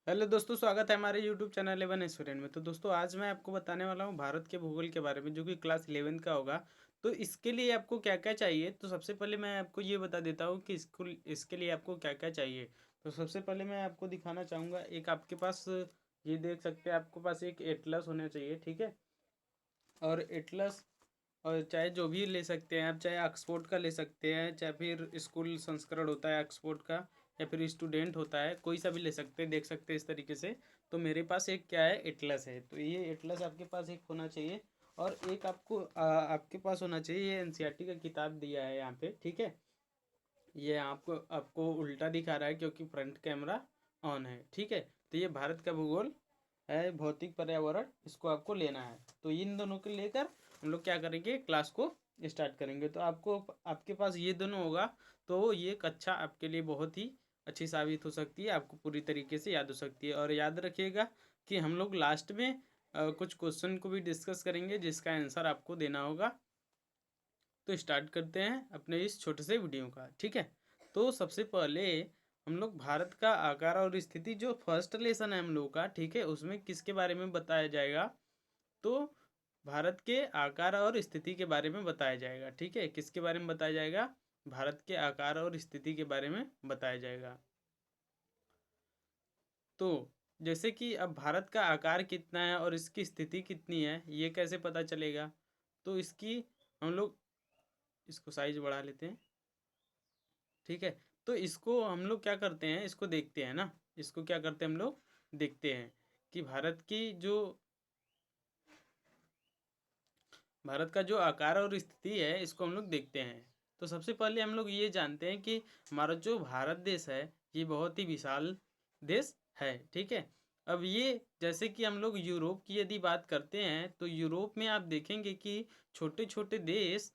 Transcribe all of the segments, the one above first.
Hello दोस्तों, स्वागत है हमारे यूट्यूब चैनल 11 स्टूडेंट में। तो दोस्तों, आज मैं आपको बताने वाला हूँ भारत के भूगोल के बारे में, जो कि क्लास 11 का होगा। तो इसके लिए आपको क्या क्या चाहिए, तो सबसे पहले मैं आपको ये बता देता हूँ कि स्कूल इसके लिए आपको क्या क्या चाहिए। तो सबसे पहले मैं आपको दिखाना चाहूँगा, एक आपके पास ये देख सकते हैं, आपके पास एक एटलस होना चाहिए, ठीक है। और एटलस और चाहे जो भी ले सकते हैं आप, चाहे ऑक्सफोर्ड का ले सकते हैं, चाहे फिर स्कूल संस्करण होता है ऑक्सफोर्ड का, या फिर स्टूडेंट होता है, कोई सा भी ले सकते हैं, देख सकते हैं इस तरीके से। तो मेरे पास एक क्या है, एटलस है। तो ये एटलस आपके पास एक होना चाहिए। और एक आपको आपके पास होना चाहिए, ये एनसीईआरटी का किताब दिया है यहाँ पे, ठीक है। ये आपको आपको उल्टा दिखा रहा है क्योंकि फ्रंट कैमरा ऑन है, ठीक है। तो ये भारत का भूगोल है, भौतिक पर्यावरण, इसको आपको लेना है। तो इन दोनों को लेकर हम लोग क्या करेंगे, क्लास को स्टार्ट करेंगे। तो आपको आपके पास ये दोनों होगा तो ये कक्षा आपके लिए बहुत ही अच्छी साबित हो सकती है, आपको पूरी तरीके से याद हो सकती है। और याद रखिएगा कि हम लोग लास्ट में कुछ क्वेश्चन को भी डिस्कस करेंगे जिसका आंसर आपको देना होगा। तो स्टार्ट करते हैं अपने इस छोटे से वीडियो का, ठीक है। तो सबसे पहले हम लोग भारत का आकार और स्थिति, जो फर्स्ट लेसन है हम लोग का, ठीक है, उसमें किसके बारे में बताया जाएगा। तो भारत के आकार और स्थिति के बारे में बताया जाएगा, ठीक है। किसके बारे में बताया जाएगा, भारत के आकार और स्थिति के बारे में बताया जाएगा। तो जैसे कि अब भारत का आकार कितना है और इसकी स्थिति कितनी है, ये कैसे पता चलेगा। तो इसकी हम लोग इसको साइज बढ़ा लेते हैं, ठीक है। तो इसको हम लोग क्या करते हैं, इसको देखते हैं ना, इसको क्या करते हैं हम लोग, देखते हैं कि भारत का जो आकार और स्थिति है, इसको हम लोग देखते हैं। तो सबसे पहले हम लोग ये जानते हैं कि हमारा जो भारत देश है, ये बहुत ही विशाल देश है, ठीक है। अब ये जैसे कि हम लोग यूरोप की यदि बात करते हैं, तो यूरोप में आप देखेंगे कि छोटे छोटे देश,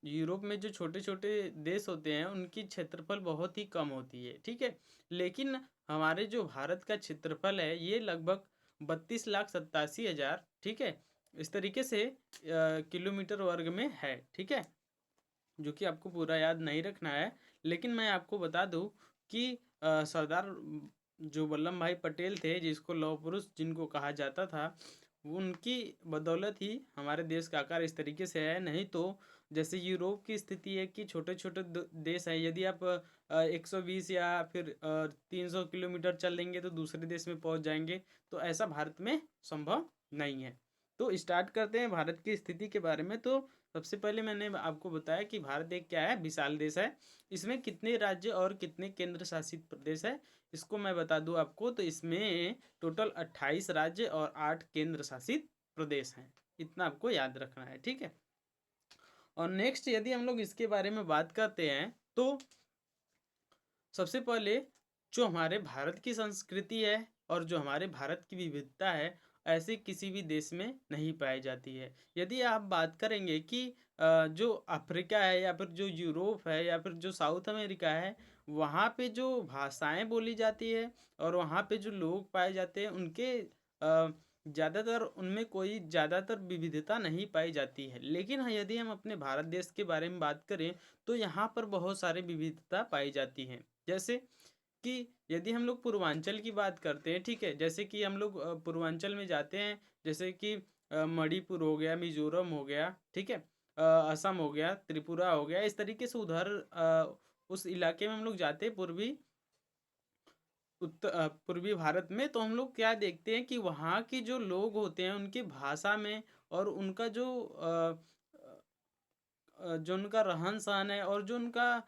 यूरोप में जो छोटे छोटे देश होते हैं उनकी क्षेत्रफल बहुत ही कम होती है, ठीक है। लेकिन हमारे जो भारत का क्षेत्रफल है, ये लगभग 32,87,000, ठीक है, इस तरीके से किलोमीटर वर्ग में है, ठीक है। जो कि आपको पूरा याद नहीं रखना है, लेकिन मैं आपको बता दूं कि सरदार जो वल्लभ भाई पटेल थे, जिसको लौह पुरुष जिनको कहा जाता था, उनकी बदौलत ही हमारे देश का आकार इस तरीके से है। नहीं तो जैसे यूरोप की स्थिति है कि छोटे छोटे देश हैं, यदि आप 120 या फिर 300 किलोमीटर चल देंगे तो दूसरे देश में पहुंच जाएंगे। तो ऐसा भारत में संभव नहीं है। तो स्टार्ट करते हैं भारत की स्थिति के बारे में। तो सबसे पहले मैंने आपको बताया कि भारत एक क्या है, विशाल देश है। इसमें कितने राज्य और कितने केंद्र शासित प्रदेश है, इसको मैं बता दूं आपको। तो इसमें टोटल 28 राज्य और 8 केंद्र शासित प्रदेश हैं। इतना आपको याद रखना है, ठीक है। और नेक्स्ट यदि हम लोग इसके बारे में बात करते हैं, तो सबसे पहले जो हमारे भारत की संस्कृति है और जो हमारे भारत की विविधता है, ऐसे किसी भी देश में नहीं पाई जाती है। यदि आप बात करेंगे कि जो अफ्रीका है या फिर जो यूरोप है या फिर जो साउथ अमेरिका है, वहाँ पे जो भाषाएं बोली जाती है और वहाँ पे जो लोग पाए जाते हैं, उनके ज़्यादातर उनमें कोई ज़्यादातर विविधता नहीं पाई जाती है। लेकिन हाँ, यदि हम अपने भारत देश के बारे में बात करें, तो यहाँ पर बहुत सारी विविधता पाई जाती है। जैसे कि यदि हम लोग पूर्वांचल की बात करते हैं, ठीक है, जैसे कि हम लोग पूर्वांचल में जाते हैं, जैसे कि मणिपुर हो गया, मिजोरम हो गया, ठीक है, असम हो गया, त्रिपुरा हो गया, इस तरीके से उधर उस इलाके में हम लोग जाते हैं, पूर्वी भारत में। तो हम लोग क्या देखते हैं कि वहाँ के जो लोग होते हैं, उनकी भाषा में और उनका जो उनका रहन सहन है और जो उनका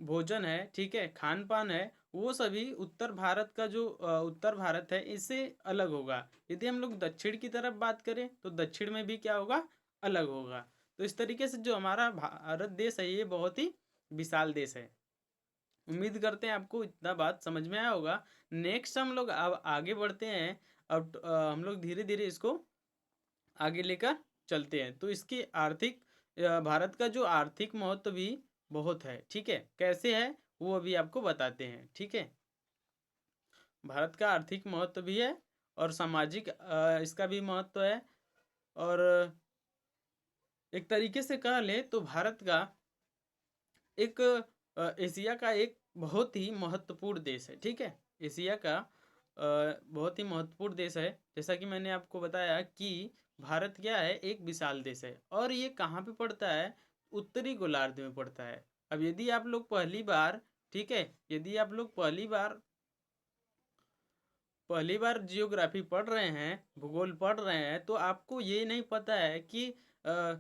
भोजन है, ठीक है, खान पान है, वो सभी उत्तर भारत का जो उत्तर भारत है, इससे अलग होगा। यदि हम लोग दक्षिण की तरफ बात करें, तो दक्षिण में भी क्या होगा, अलग होगा। तो इस तरीके से जो हमारा भारत देश है, ये बहुत ही विशाल देश है। उम्मीद करते हैं आपको इतना बात समझ में आया होगा। नेक्स्ट हम लोग अब आगे बढ़ते हैं। अब हम लोग धीरे धीरे इसको आगे लेकर चलते हैं। तो इसकी आर्थिक भारत का जो आर्थिक महत्व भी बहुत है, ठीक है। कैसे है वो अभी आपको बताते हैं, ठीक है। भारत का आर्थिक महत्व भी है और सामाजिक इसका भी महत्व है। और एक तरीके से कह ले तो भारत का एक एशिया का एक बहुत ही महत्वपूर्ण देश है, ठीक है। एशिया का बहुत ही महत्वपूर्ण देश है। जैसा कि मैंने आपको बताया कि भारत क्या है, एक विशाल देश है और ये कहाँ पे पड़ता है, उत्तरी गोलार्ध में पड़ता है। अब यदि आप लोग पहली बार, ठीक है, यदि आप लोग पहली बार जियोग्राफी पढ़ रहे हैं, भूगोल पढ़ रहे हैं, तो आपको ये नहीं पता है कि अ,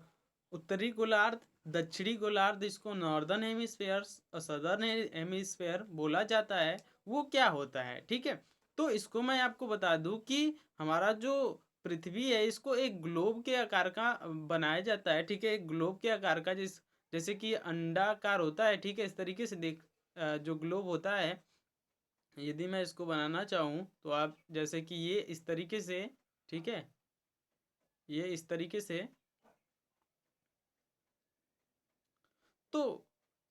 उत्तरी गोलार्ध, दक्षिणी गोलार्ध, इसको नॉर्दर्न हेमिस्फेयर और सदर्न हेमिस्फेयर बोला जाता है, वो क्या होता है, ठीक है। तो इसको मैं आपको बता दूं कि हमारा जो पृथ्वी है, इसको एक ग्लोब के आकार का बनाया जाता है, ठीक है। एक ग्लोब के आकार का, जैसे कि अंडाकार होता है, ठीक है, इस तरीके से जो ग्लोब होता है, यदि मैं इसको बनाना चाहूँ तो आप जैसे कि ये इस तरीके से, ठीक है, ये इस तरीके से, तो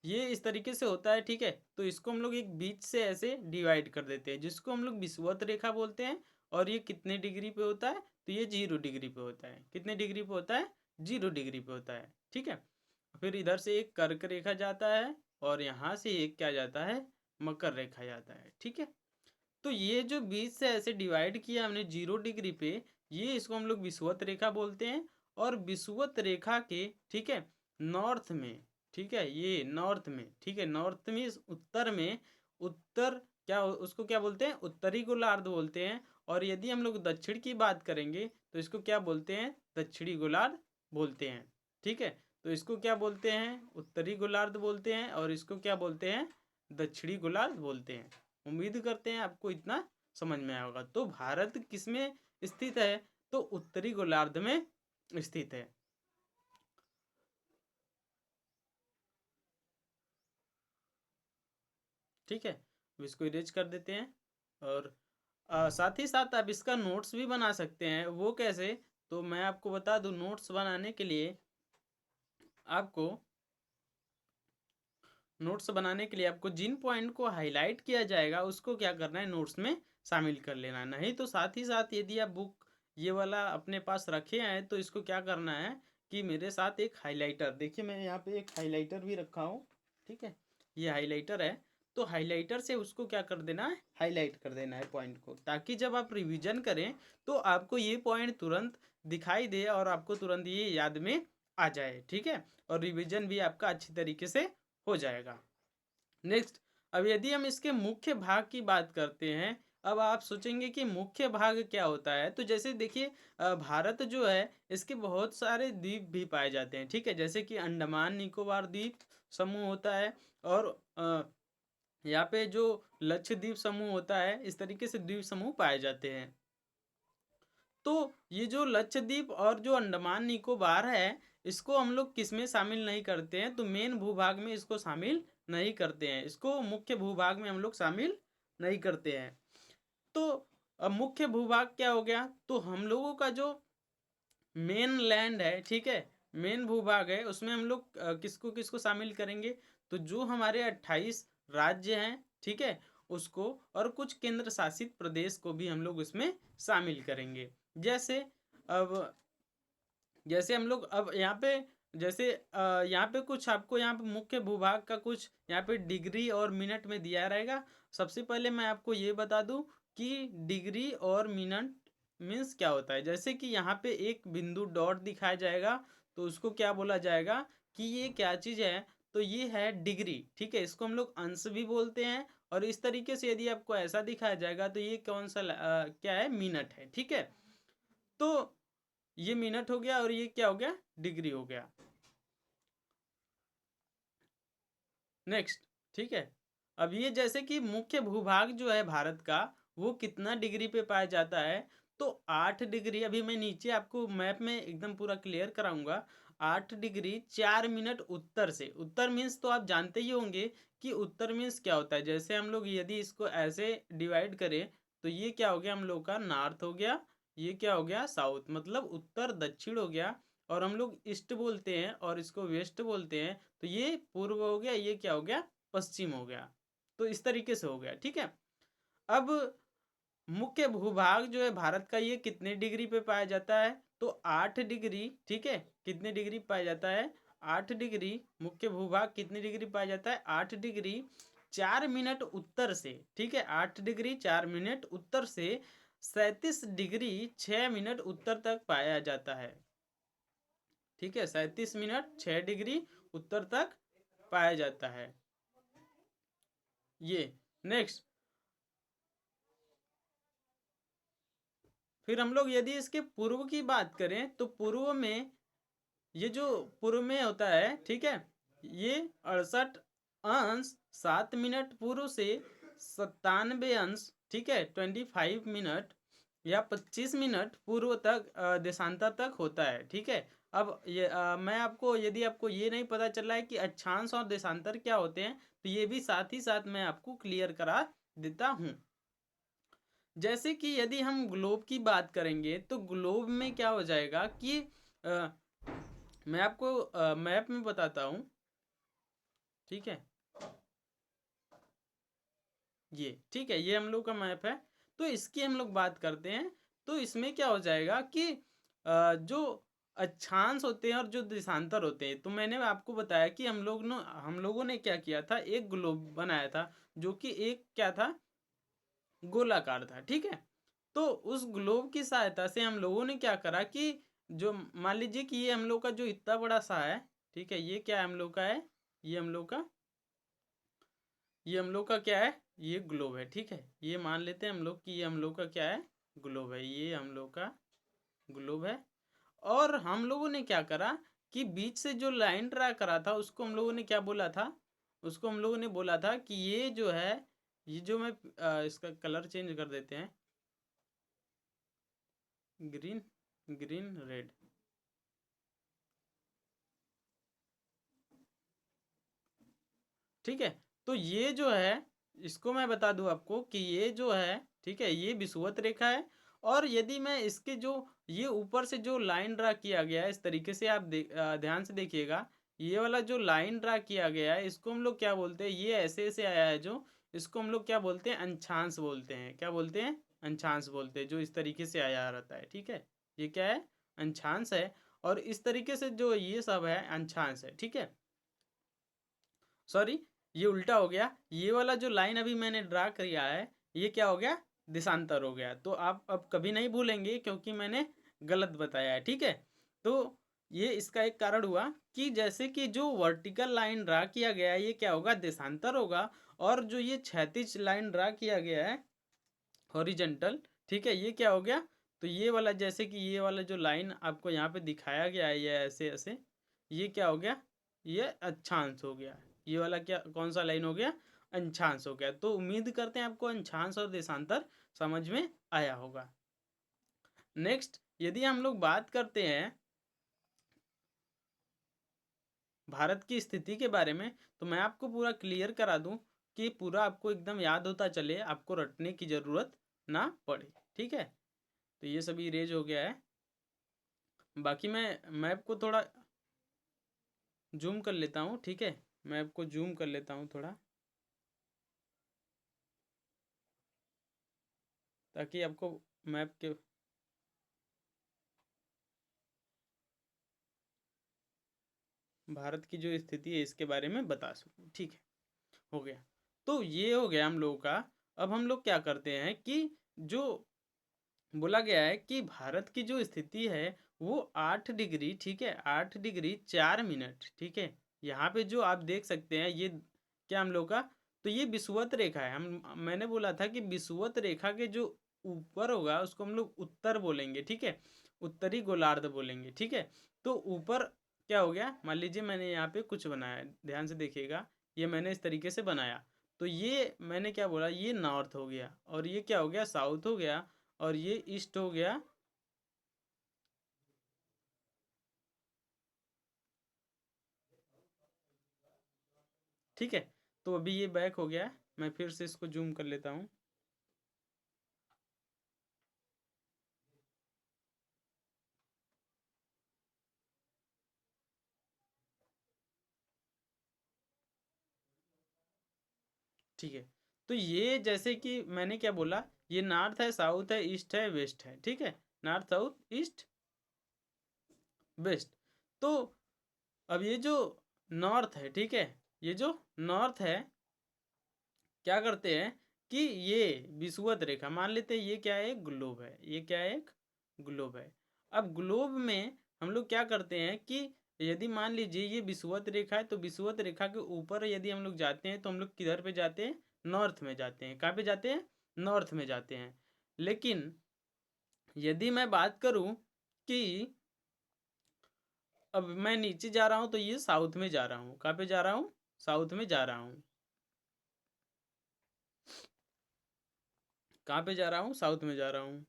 ये इस तरीके से होता है, ठीक है। तो इसको हम लोग एक बीच से ऐसे डिवाइड कर देते हैं, जिसको हम लोग विषुवत रेखा बोलते हैं। और ये कितने डिग्री पे होता है, तो ये 0 डिग्री पे होता है। कितने डिग्री पे होता है, 0 डिग्री पे होता है, ठीक है। फिर इधर से एक कर्क रेखा जाता है और यहाँ से एक क्या जाता है, मकर रेखा जाता है, ठीक है। तो ये जो बीच से ऐसे डिवाइड किया हमने 0 डिग्री पे, ये इसको हम लोग विषुवत रेखा बोलते हैं। और विषुवत रेखा के, ठीक है, नॉर्थ में, ठीक है, ये नॉर्थ में, ठीक है, नॉर्थ में, उत्तर में, उत्तर क्या उसको क्या बोलते हैं, उत्तरी गोलार्ध बोलते हैं। और यदि हम लोग दक्षिण की बात करेंगे तो इसको क्या बोलते हैं, दक्षिणी गोलार्ध बोलते हैं, ठीक है। तो इसको क्या बोलते हैं, उत्तरी गोलार्ध बोलते हैं, और इसको क्या बोलते हैं, दक्षिणी गोलार्ध बोलते हैं। उम्मीद करते हैं आपको इतना समझ में आया होगा। तो भारत किस में स्थित है, तो उत्तरी गोलार्ध में स्थित है, ठीक है। अब इसको इरेज कर देते हैं। और साथ ही साथ आप इसका नोट्स भी बना सकते हैं। वो कैसे, तो मैं आपको बता दूं, नोट्स बनाने के लिए आपको जिन पॉइंट को हाईलाइट किया जाएगा उसको क्या करना है, नोट्स में शामिल कर लेना है। नहीं तो साथ ही साथ यदि आप बुक ये वाला अपने पास रखे हैं तो इसको क्या करना है कि मेरे साथ एक हाइलाइटर, देखिए मैं यहाँ पे एक हाइलाइटर भी रखा हूँ, ठीक है, ये हाइलाइटर है। तो हाइलाइटर से उसको क्या कर देना है, हाईलाइट कर देना है पॉइंट को, ताकि जब आप रिवीजन करें तो आपको ये पॉइंट तुरंत दिखाई दे और आपको तुरंत ये याद में आ जाए, ठीक है। और रिवीजन भी आपका अच्छी तरीके से हो जाएगा। नेक्स्ट, अब यदि हम इसके मुख्य भाग की बात करते हैं, अब आप सोचेंगे कि मुख्य भाग क्या होता है। तो जैसे देखिए, भारत जो है इसके बहुत सारे द्वीप भी पाए जाते हैं, ठीक है, जैसे कि अंडमान निकोबार द्वीप समूह होता है। और यहाँ पे जो लक्षद्वीप समूह होता है, इस तरीके से द्वीप समूह पाए जाते हैं। तो ये जो लक्षद्वीप और जो अंडमान निकोबार है, इसको हम लोग किस में शामिल नहीं करते हैं, तो मेन भूभाग में इसको शामिल नहीं करते हैं, इसको मुख्य भूभाग में हम लोग शामिल नहीं करते हैं। तो अब मुख्य भूभाग क्या हो गया, तो हम लोगों का जो मेन लैंड है, ठीक है, मेन भूभाग है, उसमें हम लोग किसको किसको शामिल करेंगे, तो जो हमारे 28 राज्य हैं, ठीक है, उसको, और कुछ केंद्र शासित प्रदेश को भी हम लोग उसमें शामिल करेंगे। जैसे अब जैसे हम लोग अब यहाँ पे, जैसे यहाँ पे कुछ आपको यहाँ पे मुख्य भूभाग का कुछ यहाँ पे डिग्री और मिनट में दिया रहेगा। सबसे पहले मैं आपको ये बता दूं कि डिग्री और मिनट मीन्स क्या होता है। जैसे कि यहाँ पे एक बिंदु डॉट दिखाया जाएगा, तो उसको क्या बोला जाएगा कि ये क्या चीज़ है, तो ये है डिग्री, ठीक है, इसको हम लोग अंश भी बोलते हैं। और इस तरीके से यदि आपको ऐसा दिखाया जाएगा तो ये कौन सा क्या है, मिनट है, ठीक है। तो ये मिनट हो गया और ये क्या हो गया, डिग्री हो गया। नेक्स्ट, ठीक है। अब ये जैसे कि मुख्य भूभाग जो है भारत का, वो कितना डिग्री पे पाया जाता है, तो 8 डिग्री। अभी मैं नीचे आपको मैप में एकदम पूरा क्लियर कराऊंगा। 8 डिग्री 4 मिनट उत्तर से, उत्तर मीन्स तो आप जानते ही होंगे कि उत्तर मीन्स क्या होता है। जैसे हम लोग यदि इसको ऐसे डिवाइड करें तो ये क्या हो गया, हम लोग का नॉर्थ हो गया, ये क्या हो गया, साउथ, मतलब उत्तर दक्षिण हो गया। और हम लोग ईस्ट बोलते हैं और इसको वेस्ट बोलते हैं, तो ये पूर्व हो गया, ये क्या हो गया, पश्चिम हो गया। तो इस तरीके से हो गया, ठीक है। अब मुख्य भूभाग जो है भारत का, ये कितने डिग्री पे पाया जाता है, तो 8 डिग्री, ठीक है, कितने डिग्री पाया जाता है, 8 डिग्री। मुख्य भूभाग कितने डिग्री पाया जाता है, 8 डिग्री 4 मिनट उत्तर से, ठीक है, 8 डिग्री 4 मिनट उत्तर से 37 डिग्री 6 मिनट उत्तर तक पाया जाता है। ठीक है, 37 मिनट 6 डिग्री उत्तर तक पाया जाता है। ये नेक्स्ट, फिर हम लोग यदि इसके पूर्व की बात करें तो पूर्व में, ये जो पूर्व में होता है, ठीक है, ये 68 अंश 7 मिनट पूर्व से 97 अंश, ठीक है, 25 मिनट या 25 मिनट पूर्व तक देशांतर तक होता है। ठीक है, अब ये मैं आपको, यदि आपको ये नहीं पता चला है कि अक्षांश और देशांतर क्या होते हैं, तो ये भी साथ ही साथ मैं आपको क्लियर करा देता हूँ। जैसे कि यदि हम ग्लोब की बात करेंगे तो ग्लोब में क्या हो जाएगा कि मैं आपको मैप में बताता हूँ। ठीक है, ये ठीक है, ये हम लोग का मैप है। तो इसकी हम लोग बात करते हैं। तो इसमें क्या हो जाएगा कि जो अक्षांश होते हैं और जो देशांतर होते हैं, तो मैंने आपको बताया कि हम लोगों ने क्या किया था, एक ग्लोब बनाया था जो कि एक क्या था, गोलाकार था। ठीक है, तो उस ग्लोब की सहायता से हम लोगों ने क्या करा कि जो मान लीजिए कि ये हम लोग का जो इतना बड़ा सा है, ठीक है, ये क्या हम लोग का है, ये हम लोग का ये हम लोग का क्या है, ये ग्लोब है। ठीक है, ये मान लेते हैं हम लोग कि ये हम लोग का क्या है, ग्लोब है, ये हम लोग का ग्लोब है। और हम लोगों ने क्या करा कि बीच से जो लाइन ड्रा करा था उसको हम लोगों ने क्या बोला था, उसको हम लोगों ने बोला था कि ये जो है, ये जो मैं इसका कलर चेंज कर देते हैं, ग्रीन, ग्रीन रेड। ठीक है, तो ये जो है, इसको मैं बता दूं आपको कि ये जो है, ठीक है, ये विषुवत रेखा है। और यदि मैं इसके जो ये ऊपर से जो लाइन ड्रा किया गया है, इस तरीके से आप ध्यान से देखिएगा, ये वाला जो लाइन ड्रा किया गया है इसको हम लोग क्या बोलते हैं, ये ऐसे ऐसे आया है जो, इसको हम लोग क्या बोलते हैं, अंशांश बोलते हैं। क्या बोलते हैं, अंशांश बोलते हैं, जो इस तरीके से आया रहता है। ठीक है, ये क्या है, अंशांश है। और इस तरीके से जो ये सब है अंशांश है। ठीक है, सॉरी, ये उल्टा हो गया, ये वाला जो लाइन अभी मैंने ड्रा किया है ये क्या हो गया, देशांतर हो गया। तो आप अब कभी नहीं भूलेंगे क्योंकि मैंने गलत बताया है। ठीक है, तो ये इसका एक कारण हुआ कि जैसे कि जो वर्टिकल लाइन ड्रा किया गया है ये क्या होगा, देशांतर होगा। और जो ये क्षैतिज लाइन ड्रा किया गया है, हॉरिजेंटल, ठीक है, ये क्या हो गया, तो ये वाला, जैसे कि ये वाला जो लाइन आपको यहाँ पे दिखाया गया है, ये ऐसे ऐसे, ये क्या हो गया, ये अक्षांश हो गया। ये वाला क्या, कौन सा लाइन हो गया, अंशांश हो गया। तो उम्मीद करते हैं आपको अंशांश और देशांतर समझ में आया होगा। नेक्स्ट, यदि हम लोग बात करते हैं भारत की स्थिति के बारे में, तो मैं आपको पूरा क्लियर करा दूं कि पूरा आपको एकदम याद होता चले, आपको रटने की ज़रूरत ना पड़े। ठीक है, तो ये सभी इरेज हो गया है। बाकी मैं मैप को थोड़ा जूम कर लेता हूँ। ठीक है, मैप को जूम कर लेता हूँ थोड़ा, ताकि आपको मैप के भारत की जो स्थिति है इसके बारे में बता सकूँ। ठीक है, हो गया। तो ये हो गया हम लोगों का। अब हम लोग क्या करते हैं कि जो बोला गया है कि भारत की जो स्थिति है वो 8 डिग्री, ठीक है, 8 डिग्री 4 मिनट, ठीक है, यहाँ पे जो आप देख सकते हैं ये क्या हम लोग का, तो ये विषुवत रेखा है। हम मैंने बोला था कि विषुवत रेखा के जो ऊपर होगा उसको हम लोग उत्तर बोलेंगे। ठीक है, उत्तरी गोलार्ध बोलेंगे। ठीक है, तो ऊपर क्या हो गया, मान लीजिए मैंने यहाँ पे कुछ बनाया, ध्यान से देखिएगा, ये मैंने इस तरीके से बनाया, तो ये मैंने क्या बोला, ये नॉर्थ हो गया, और ये क्या हो गया, साउथ हो गया, और ये ईस्ट हो गया। ठीक है, तो अभी ये बैक हो गया, मैं फिर से इसको जूम कर लेता हूँ। ठीक है, तो ये जैसे कि मैंने क्या बोला, ये नॉर्थ है, साउथ है, ईस्ट है, वेस्ट है। ठीक है, नॉर्थ साउथ ईस्ट वेस्ट। तो अब ये जो नॉर्थ है, ठीक है, ये जो नॉर्थ है, क्या करते हैं कि ये विषुवत रेखा मान लेते हैं, ये क्या है, एक ग्लोब है, ये क्या है, एक ग्लोब है। अब ग्लोब में हम लोग क्या करते हैं कि यदि मान लीजिए ये विषुवत रेखा है, तो विषुवत रेखा के ऊपर यदि हम लोग जाते हैं तो हम लोग किधर पे जाते हैं, नॉर्थ में जाते हैं। कहाँ पे जाते हैं, नॉर्थ में जाते हैं। लेकिन यदि मैं बात करूं कि अब मैं नीचे जा रहा हूं तो ये साउथ में जा रहा हूं। कहाँ पे जा रहा हूं, साउथ में जा रहा हूं। कहाँ पे जा रहा हूँ, साउथ में जा रहा हूँ।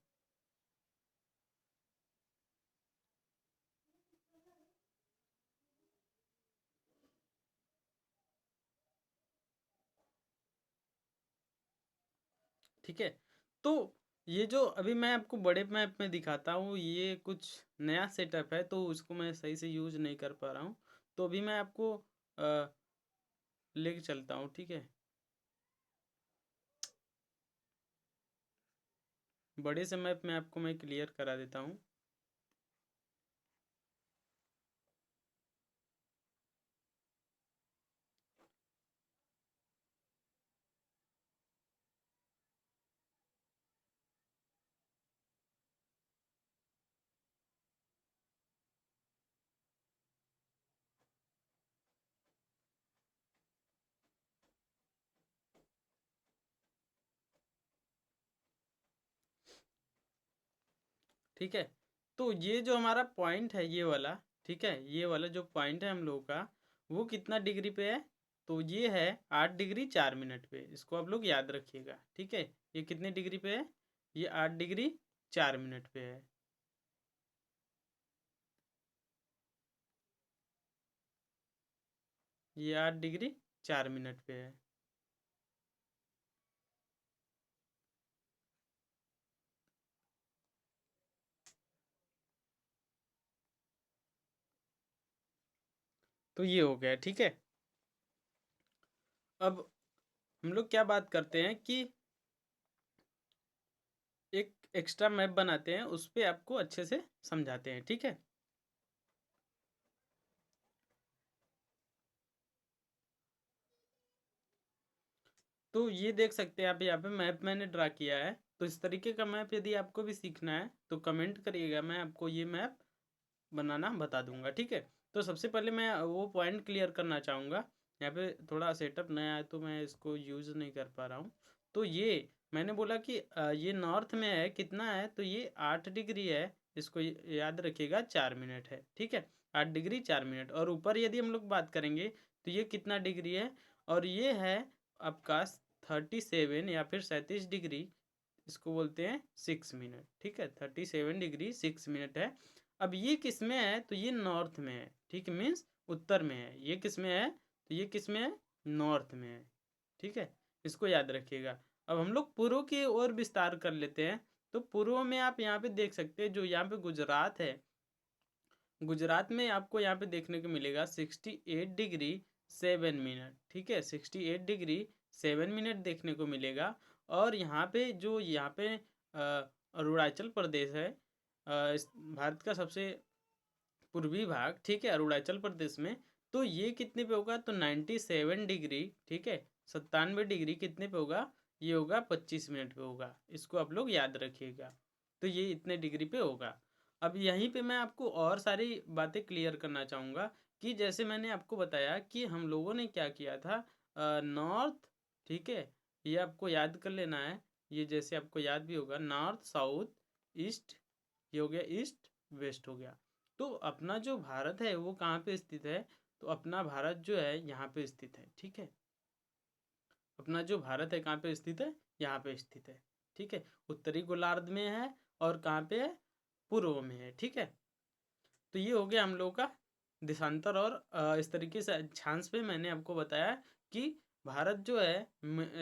ठीक है, तो ये जो अभी मैं आपको बड़े मैप में दिखाता हूँ, ये कुछ नया सेटअप है तो उसको मैं सही से यूज नहीं कर पा रहा हूँ। तो अभी मैं आपको लेके चलता हूँ, ठीक है। बड़े से मैप में आपको मैं क्लियर करा देता हूँ। ठीक है, तो ये जो हमारा पॉइंट है ये वाला, ठीक है, ये वाला जो पॉइंट है हम लोगों का, वो कितना डिग्री पे है, तो ये है 8 डिग्री 4 मिनट पे। इसको आप लोग याद रखिएगा, ठीक है। ये कितने डिग्री पे है, ये 8 डिग्री 4 मिनट पे है। ये 8 डिग्री 4 मिनट पे है। तो ये हो गया, ठीक है। अब हम लोग क्या बात करते हैं कि एक एक्स्ट्रा मैप बनाते हैं, उस पर आपको अच्छे से समझाते हैं, ठीक है। तो ये देख सकते हैं आप, यहाँ पे मैप मैंने ड्रा किया है। तो इस तरीके का मैप यदि आपको भी सीखना है तो कमेंट करिएगा, मैं आपको ये मैप बनाना बता दूंगा, ठीक है। तो सबसे पहले मैं वो पॉइंट क्लियर करना चाहूँगा। यहाँ पे थोड़ा सेटअप नया है तो मैं इसको यूज़ नहीं कर पा रहा हूँ। तो ये मैंने बोला कि ये नॉर्थ में है, कितना है, तो ये 8 डिग्री है। इसको याद रखिएगा, 4 मिनट है, ठीक है। 8 डिग्री 4 मिनट। और ऊपर यदि हम लोग बात करेंगे तो ये कितना डिग्री है, और ये है आपका 37 या फिर 37 डिग्री, इसको बोलते हैं 6 मिनट, ठीक है। 37 डिग्री 6 मिनट है। अब ये किस में है, तो ये नॉर्थ में है, ठीक है, मीन्स उत्तर में है। ये किस में है, तो ये किस में है, नॉर्थ में है, ठीक है। इसको याद रखिएगा। अब हम लोग पूर्व की ओर विस्तार कर लेते हैं। तो पूर्व में आप यहाँ पे देख सकते हैं, जो यहाँ पे गुजरात है, गुजरात में आपको यहाँ पे देखने को मिलेगा 68 डिग्री 7 मिनट, ठीक है। 68 डिग्री 7 मिनट देखने को मिलेगा। और यहाँ पे जो यहाँ पे अरुणाचल प्रदेश है, भारत का सबसे पूर्वी भाग, ठीक है, अरुणाचल प्रदेश में। तो ये कितने पे होगा, तो 97 डिग्री, ठीक है, 97 डिग्री कितने पे होगा, ये होगा 25 मिनट पे होगा। इसको आप लोग याद रखिएगा। तो ये इतने डिग्री पे होगा। अब यहीं पे मैं आपको और सारी बातें क्लियर करना चाहूँगा कि जैसे मैंने आपको बताया कि हम लोगों ने क्या किया था, नॉर्थ, ठीक है, ये आपको याद कर लेना है। ये जैसे आपको याद भी होगा, नॉर्थ साउथ ईस्ट, ये हो गया ईस्ट वेस्ट हो गया। तो अपना जो भारत है वो कहाँ पे स्थित है, तो अपना भारत जो है यहाँ पे स्थित है, ठीक है। अपना जो भारत है कहाँ पे स्थित है, यहाँ पे स्थित है, ठीक है। उत्तरी गोलार्ध में है, और कहाँ पे है, पूर्व में है, ठीक है। तो ये हो गया हम लोग का देशांतर। और इस तरीके से अक्षांश पे मैंने आपको बताया कि भारत जो है,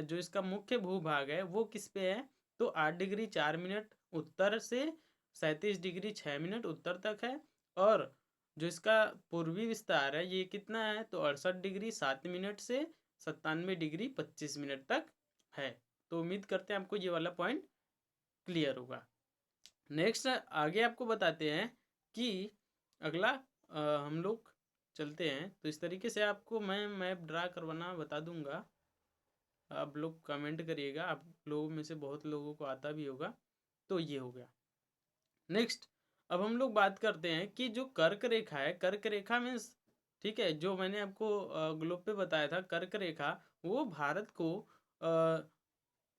जो इसका मुख्य भूभाग है वो किस पे है, तो 8 डिग्री 4 मिनट उत्तर से 37 डिग्री 6 मिनट उत्तर तक है। और जो इसका पूर्वी विस्तार है ये कितना है, तो 68 डिग्री 7 मिनट से 97 डिग्री 25 मिनट तक है। तो उम्मीद करते हैं आपको ये वाला पॉइंट क्लियर होगा। नेक्स्ट आगे आपको बताते हैं कि अगला हम लोग चलते हैं। तो इस तरीके से आपको मैं मैप ड्रा करवाना बता दूंगा। आप लोग कमेंट करिएगा, आप लोगों में से बहुत लोगों को आता भी होगा। तो ये हो गया। नेक्स्ट, अब हम लोग बात करते हैं कि जो कर्क रेखा है, कर्क रेखा मीन्स, ठीक है, जो मैंने आपको ग्लोब पे बताया था, कर्क रेखा वो भारत को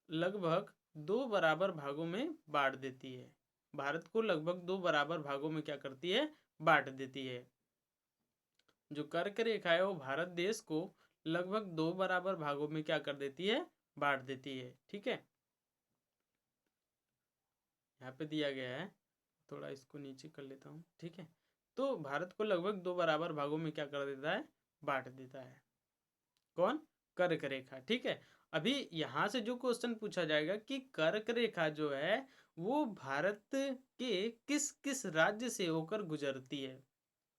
लगभग 2 बराबर भागों में बांट देती है। भारत को लगभग 2 बराबर भागों में क्या करती है, बांट देती है। जो कर्क रेखा है वो भारत देश को लगभग 2 बराबर भागों में क्या कर देती है, बांट देती है। ठीक है, यहाँ पे दिया गया है, थोड़ा इसको नीचे कर लेता हूँ। ठीक है, तो भारत को लगभग 2 बराबर भागों में क्या कर देता है, बांट देता है। कौन, कर्क रेखा। ठीक है, अभी यहाँ से जो क्वेश्चन पूछा जाएगा कि कर्क रेखा जो है वो भारत के किस किस राज्य से होकर गुजरती है।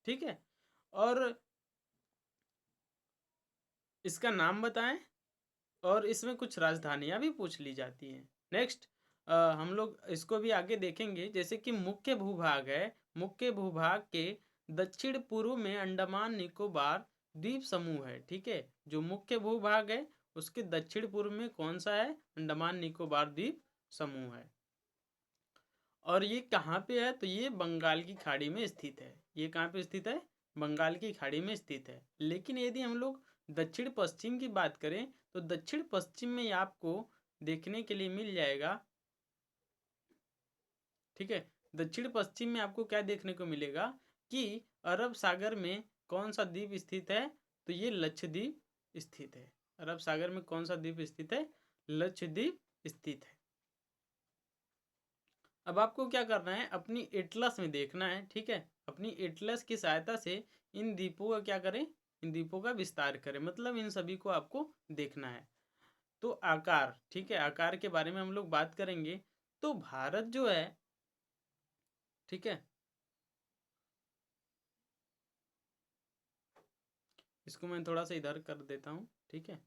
ठीक है, और इसका नाम बताएं, और इसमें कुछ राजधानियां भी पूछ ली जाती हैं। नेक्स्ट, हम लोग इसको भी आगे देखेंगे, जैसे कि मुख्य भूभाग है, मुख्य भूभाग के दक्षिण पूर्व में अंडमान निकोबार द्वीप समूह है। ठीक है, जो मुख्य भूभाग है उसके दक्षिण पूर्व में कौन सा है, अंडमान निकोबार द्वीप समूह है। और ये कहाँ पे है, तो ये बंगाल की खाड़ी में स्थित है। ये कहाँ पे स्थित है, बंगाल की खाड़ी में स्थित है। लेकिन यदि हम लोग दक्षिण पश्चिम की बात करें तो दक्षिण पश्चिम में आपको देखने के लिए मिल जाएगा। ठीक है, दक्षिण पश्चिम में आपको क्या देखने को मिलेगा कि अरब सागर में कौन सा द्वीप स्थित है, तो ये लक्षद्वीप स्थित है। अरब सागर में कौन सा द्वीप स्थित है, लक्षद्वीप स्थित है। अब आपको क्या करना है, अपनी एटलस में देखना है। ठीक है, अपनी एटलस की सहायता से इन द्वीपों का क्या करें, इन द्वीपों का विस्तार करें, मतलब इन सभी को आपको देखना है। तो आकार, ठीक है, आकार के बारे में हम लोग बात करेंगे। तो भारत जो है, ठीक है, इसको मैं थोड़ा सा इधर कर देता हूँ। ठीक है,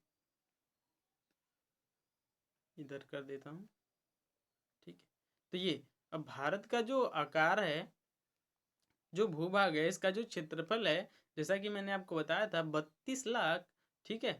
इधर कर देता हूँ। ठीक है, तो ये अब भारत का जो आकार है, जो भूभाग है, इसका जो क्षेत्रफल है, जैसा कि मैंने आपको बताया था 32 लाख, ठीक है,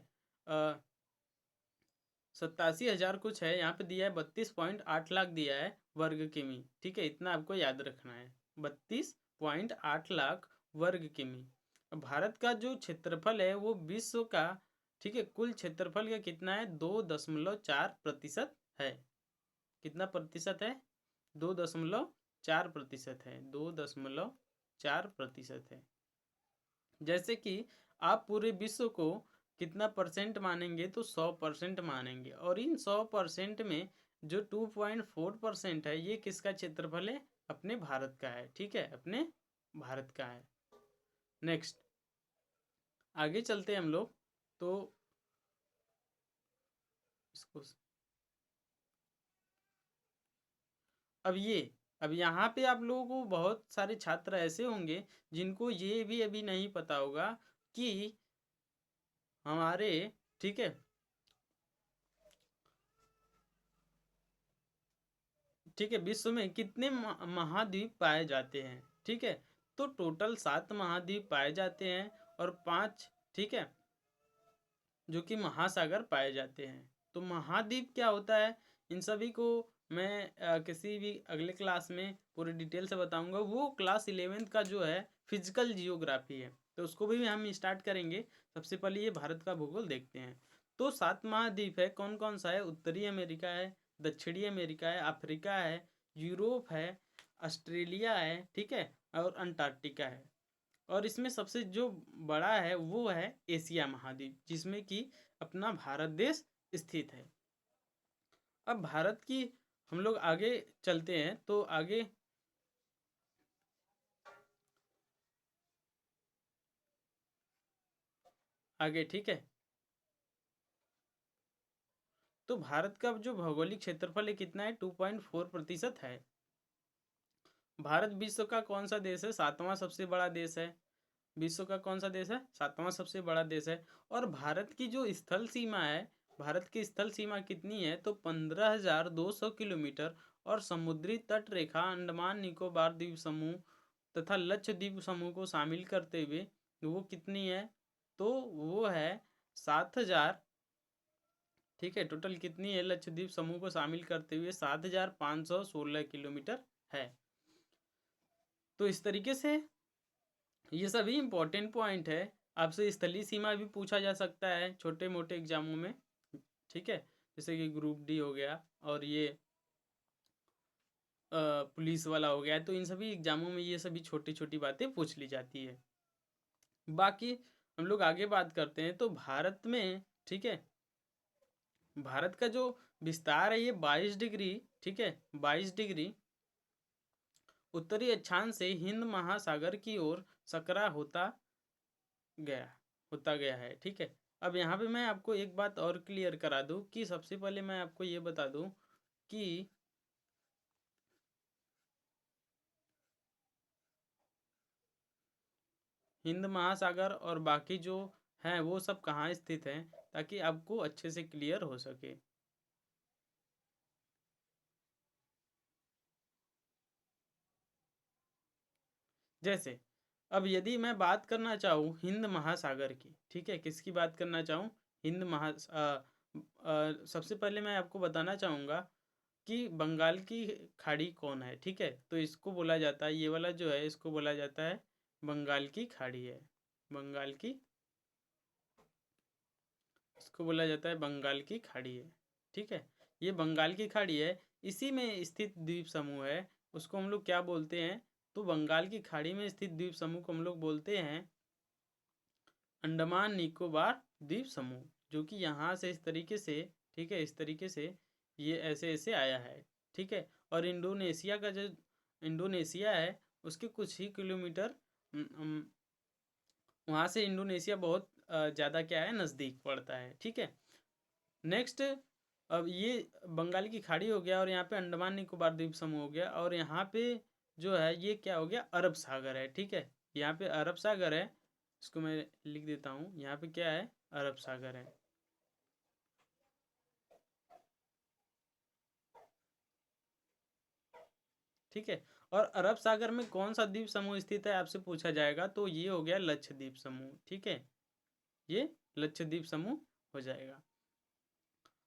87,000 कुछ है, यहाँ पे दिया है 32.8 लाख दिया है वर्ग किमी। ठीक है, इतना आपको याद रखना है, 32.8 लाख वर्ग किमी। भारत का जो क्षेत्रफल है वो विश्व का, ठीक है, कुल क्षेत्रफल का कितना है, 2.4% है। कितना प्रतिशत है, 2.4% है, 2.4% है। जैसे कि आप पूरे विश्व को कितना परसेंट मानेंगे, तो 100% मानेंगे, और इन 100% में जो 2.4% है ये किसका क्षेत्रफल है, अपने भारत का है। ठीक है, अपने भारत का है। नेक्स्ट, आगे चलते हैं हम लोग। तो इसको, अब ये, अब यहाँ पे आप लोगों को बहुत सारे छात्र ऐसे होंगे जिनको ये भी अभी नहीं पता होगा कि हमारे, ठीक है, ठीक है, विश्व में कितने महाद्वीप पाए जाते हैं। ठीक है, तो टोटल 7 महाद्वीप पाए जाते हैं, और 5, ठीक है, जो कि महासागर पाए जाते हैं। तो महाद्वीप क्या होता है, इन सभी को मैं किसी भी अगले क्लास में पूरी डिटेल से बताऊंगा। वो क्लास 11th का जो है फिजिकल जियोग्राफी है, तो उसको भी हम स्टार्ट करेंगे। सबसे पहले ये भारत का भूगोल देखते हैं। तो 7 महाद्वीप है, कौन कौन सा है, उत्तरी अमेरिका है, दक्षिणी अमेरिका है, अफ्रीका है, यूरोप है, ऑस्ट्रेलिया है, ठीक है, और अंटार्कटिका है। और इसमें सबसे जो बड़ा है वो है एशिया महाद्वीप, जिसमें कि अपना भारत देश स्थित है। अब भारत की हम लोग आगे चलते हैं, तो आगे आगे, ठीक है, तो भारत का जो भौगोलिक क्षेत्रफल है कितना है, 2.4% है। भारत विश्व का कौन सा देश है, 7वां सबसे बड़ा देश है। विश्व का कौन सा देश है, 7वां सबसे बड़ा देश है। और भारत की जो स्थल सीमा है, भारत की स्थल सीमा कितनी है, तो 15,200 किलोमीटर, और समुद्री तट रेखा अंडमान निकोबार द्वीप समूह तथा लक्षद्वीप समूह को शामिल करते हुए वो कितनी है, तो वो है 7,000, ठीक है, टोटल कितनी है लक्षद्वीप समूह को शामिल करते हुए? 7,516 किलोमीटर है। तो इस तरीके से ये सभी इंपॉर्टेंट पॉइंट है। आपसे स्थलीय सीमा भी पूछा जा सकता है छोटे मोटे एग्जामों में, ठीक है, जैसे कि ग्रुप डी हो गया और ये पुलिस वाला हो गया। तो इन सभी एग्जामों में ये सभी छोटी छोटी बातें पूछ ली जाती है। बाकी हम लोग आगे बात करते हैं तो भारत में, ठीक है, भारत का जो विस्तार है ये 22 डिग्री, ठीक है, 22 डिग्री उत्तरी अक्षांश से हिंद महासागर की ओर सकरा होता गया है, ठीक है। अब यहाँ पे मैं आपको एक बात और क्लियर करा दूं कि सबसे पहले मैं आपको ये बता दूं कि हिंद महासागर और बाकी जो हैं वो सब कहाँ स्थित हैं, ताकि आपको अच्छे से क्लियर हो सके। जैसे अब यदि मैं बात करना चाहूँ हिंद महासागर की, ठीक है, किसकी बात करना चाहूँ? हिंद सबसे पहले मैं आपको बताना चाहूँगा कि बंगाल की खाड़ी कौन है, ठीक है। तो इसको बोला जाता है, ये वाला जो है इसको बोला जाता है बंगाल की खाड़ी है। बंगाल की, इसको बोला जाता है बंगाल की खाड़ी है, ठीक है। ये बंगाल की खाड़ी है, इसी में स्थित द्वीप समूह है, उसको हम लोग क्या बोलते हैं? तो बंगाल की खाड़ी में स्थित द्वीप समूह को हम लोग बोलते हैं अंडमान निकोबार द्वीप समूह, जो कि यहाँ से इस तरीके से, ठीक है, इस तरीके से ये ऐसे ऐसे आया है, ठीक है। और इंडोनेशिया का जो इंडोनेशिया है उसके कुछ ही किलोमीटर वहाँ से इंडोनेशिया बहुत ज़्यादा क्या है, नज़दीक पड़ता है, ठीक है। नेक्स्ट, अब ये बंगाल की खाड़ी हो गया और यहाँ पे अंडमान निकोबार द्वीप समूह हो गया, और यहाँ पे जो है ये क्या हो गया, अरब सागर है, ठीक है। यहाँ पे अरब सागर है, इसको मैं लिख देता हूँ, यहाँ पे क्या है, अरब सागर है, ठीक है। और अरब सागर में कौन सा द्वीप समूह स्थित है आपसे पूछा जाएगा, तो ये हो गया लक्षद्वीप समूह, ठीक है, ये लक्षद्वीप समूह हो जाएगा।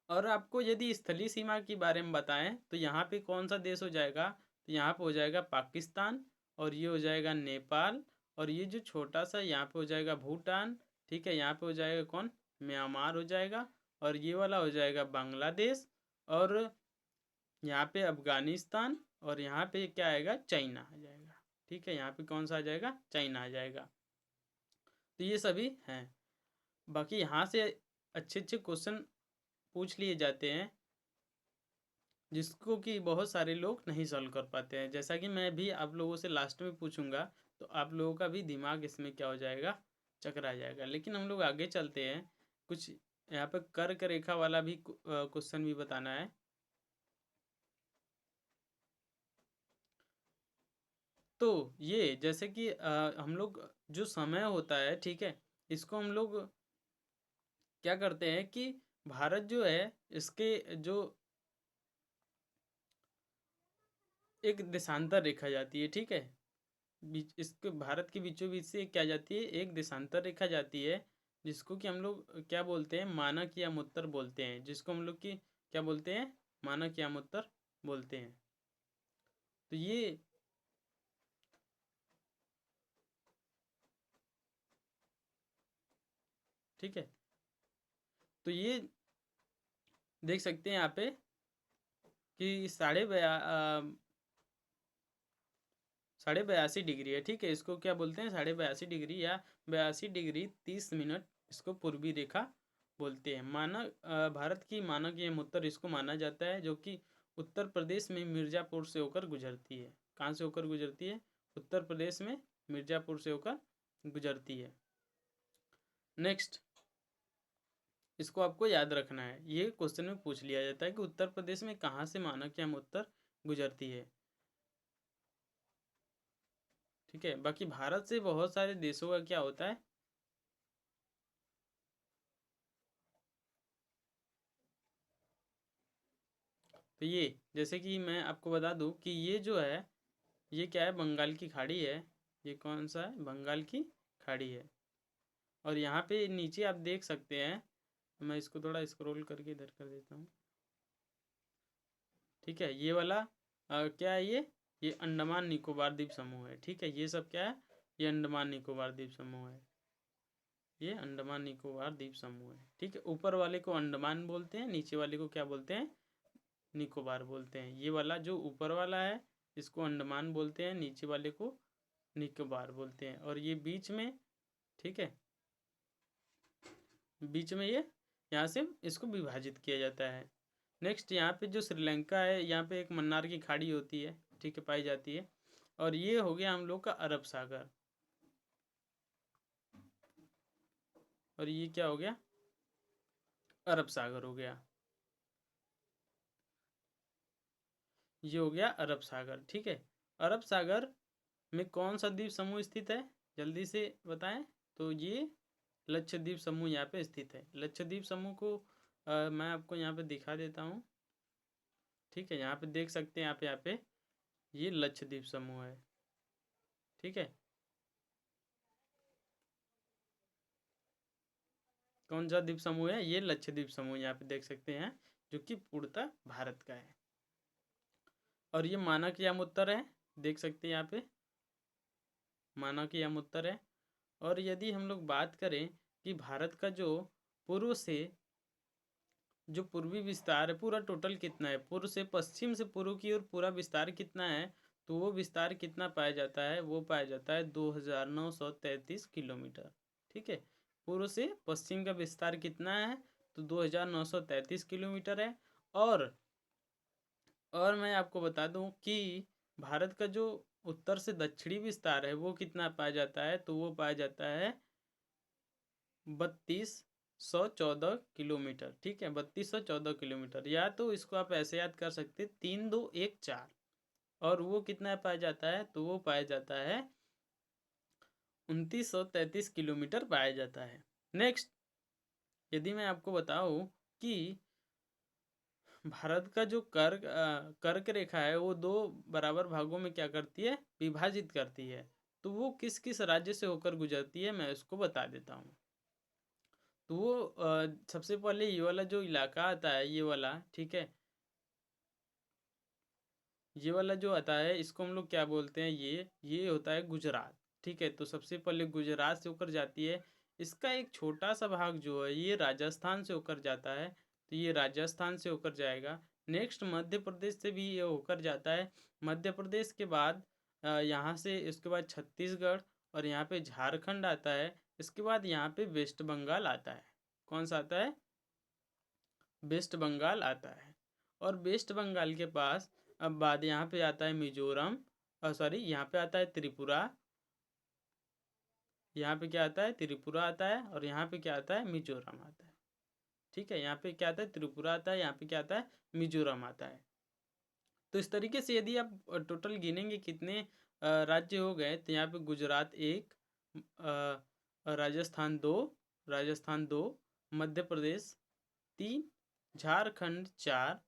और आपको यदि स्थलीय सीमा के बारे में बताएं तो यहाँ पे कौन सा देश हो जाएगा, तो यहाँ पे हो जाएगा पाकिस्तान, और ये हो जाएगा नेपाल, और ये जो छोटा सा यहाँ पे हो जाएगा भूटान, ठीक है। यहाँ पे हो जाएगा कौन, म्यांमार हो जाएगा, और ये वाला हो जाएगा बांग्लादेश, और यहाँ पे अफगानिस्तान, और यहाँ पे क्या आएगा, चाइना आ जाएगा, ठीक है। यहाँ पे कौन सा आ जाएगा, चाइना आ जाएगा। तो ये सभी हैं। बाकी यहाँ से अच्छे अच्छे क्वेश्चन पूछ लिए जाते हैं जिसको कि बहुत सारे लोग नहीं सॉल्व कर पाते हैं, जैसा कि मैं भी आप लोगों से लास्ट में पूछूंगा, तो आप लोगों का भी दिमाग इसमें क्या हो जाएगा, चकरा जाएगा। लेकिन हम लोग आगे चलते हैं, कुछ यहाँ पे कर्क रेखा वाला भी क्वेश्चन भी बताना है। तो ये जैसे कि हम लोग जो समय होता है, ठीक है, इसको हम लोग क्या करते हैं कि भारत जो है इसके जो एक देशांतर रेखा जाती है, ठीक है, बीच इसके भारत के बीचों बीच से क्या जाती है, एक देशांतर रेखा जाती है, जिसको कि हम लोग क्या बोलते हैं, मानक यामोत्तर बोलते हैं, जिसको हम लोग की क्या बोलते हैं, मानक यामोत्तर बोलते हैं। तो ये ठीक है, तो ये देख सकते हैं यहाँ पे कि 82.5 डिग्री है, ठीक है। इसको क्या बोलते हैं, 82.5 डिग्री या 82 डिग्री 30 मिनट, इसको पूर्वी रेखा बोलते हैं। भारत की मानक एवं उत्तर इसको माना जाता है, जो कि उत्तर प्रदेश में मिर्ज़ापुर से होकर गुजरती है। कहाँ से होकर गुजरती है, उत्तर प्रदेश में मिर्ज़ापुर से होकर गुजरती है। नेक्स्ट, इसको आपको याद रखना है, ये क्वेश्चन में पूछ लिया जाता है कि उत्तर प्रदेश में कहाँ से मानक एवं उत्तर गुजरती है, ठीक है। बाकी भारत से बहुत सारे देशों का क्या होता है, तो ये जैसे कि मैं आपको बता दूं कि ये जो है ये क्या है, बंगाल की खाड़ी है। ये कौन सा है, बंगाल की खाड़ी है। और यहाँ पे नीचे आप देख सकते हैं मैं इसको थोड़ा स्क्रॉल करके इधर कर देता हूँ। ठीक है, ये वाला क्या है ये अंडमान निकोबार द्वीप समूह है। ठीक है, ये सब क्या है, ये अंडमान निकोबार द्वीप समूह है, ये अंडमान निकोबार द्वीप समूह है। ठीक है, ऊपर वाले को अंडमान बोलते हैं, नीचे वाले को क्या बोलते हैं, निकोबार बोलते हैं। ये वाला जो ऊपर वाला है इसको अंडमान बोलते हैं, नीचे वाले को निकोबार बोलते हैं। और ये बीच में, ठीक है, बीच में ये यहाँ से इसको विभाजित किया जाता है। नेक्स्ट यहाँ पे जो श्रीलंका है, यहाँ पे एक मन्नार की खाड़ी होती है, ठीक है, पाई जाती है। और ये हो गया हम लोग का अरब सागर, और ये क्या हो गया, अरब सागर हो गया, ये हो गया अरब सागर। ठीक है, अरब सागर में कौन सा द्वीप समूह स्थित है, जल्दी से बताएं। तो ये लक्षद्वीप समूह यहाँ पे स्थित है। लक्षद्वीप समूह को मैं आपको यहाँ पे दिखा देता हूँ। ठीक है, यहाँ पे देख सकते हैं, यहाँ पे ये लक्षद्वीप समूह है। ठीक है, कौन सा द्वीप समूह है, ये लक्षद्वीप समूह यहाँ पे देख सकते हैं, जो कि पूर्णतः भारत का है। और ये मानक याम उत्तर है, देख सकते हैं यहाँ पे मानक याम उत्तर है। और यदि हम लोग बात करें कि भारत का जो पूर्व से जो पूर्वी विस्तार है पूरा टोटल कितना है, पूर्व से पश्चिम से पूर्व की ओर पूरा विस्तार कितना है, तो वो विस्तार कितना पाया जाता है, वो पाया जाता है 2933 किलोमीटर। ठीक है, पूर्व से पश्चिम का विस्तार कितना है, तो 2933 किलोमीटर है। और मैं आपको बता दूं कि भारत का जो उत्तर से दक्षिणी विस्तार है वो कितना पाया जाता है, तो वो पाया जाता है 3214 किलोमीटर। ठीक है, 3214 किलोमीटर, या तो इसको आप ऐसे याद कर सकते 3214। और वो कितना पाया जाता है, तो वो पाया जाता है 2933 किलोमीटर पाया जाता है। नेक्स्ट, यदि मैं आपको बताऊं कि भारत का जो कर्क रेखा है वो दो बराबर भागों में क्या करती है, विभाजित करती है। तो वो किस किस राज्य से होकर गुजरती है, मैं उसको बता देता हूँ। तो वो सबसे पहले ये वाला जो इलाका आता है, ये वाला, ठीक है, ये वाला जो आता है इसको हम लोग क्या बोलते हैं, ये होता है गुजरात। ठीक है, तो सबसे पहले गुजरात से होकर जाती है। इसका एक छोटा सा भाग जो है ये राजस्थान से होकर जाता है, तो ये राजस्थान से होकर जाएगा। नेक्स्ट मध्य प्रदेश से भी ये होकर जाता है। मध्य प्रदेश के बाद यहाँ से इसके बाद छत्तीसगढ़, और यहाँ पे झारखंड आता है। इसके बाद यहाँ पे वेस्ट बंगाल आता है। कौन सा आता है, वेस्ट बंगाल आता है। और वेस्ट बंगाल के पास अब बाद यहाँ पे आता है मिजोरम, सॉरी यहाँ पे आता है त्रिपुरा, यहाँ पे क्या आता है, त्रिपुरा आता है, और यहाँ पे क्या आता है, मिजोरम आता है। ठीक है, यहाँ पे क्या आता है, त्रिपुरा आता है, यहाँ पे क्या आता है, मिजोरम आता है। तो इस तरीके से यदि आप टोटल गिनेंगे कितने राज्य हो गए, तो यहाँ पे गुजरात एक, राजस्थान दो, मध्य प्रदेश तीन, झारखंड चार,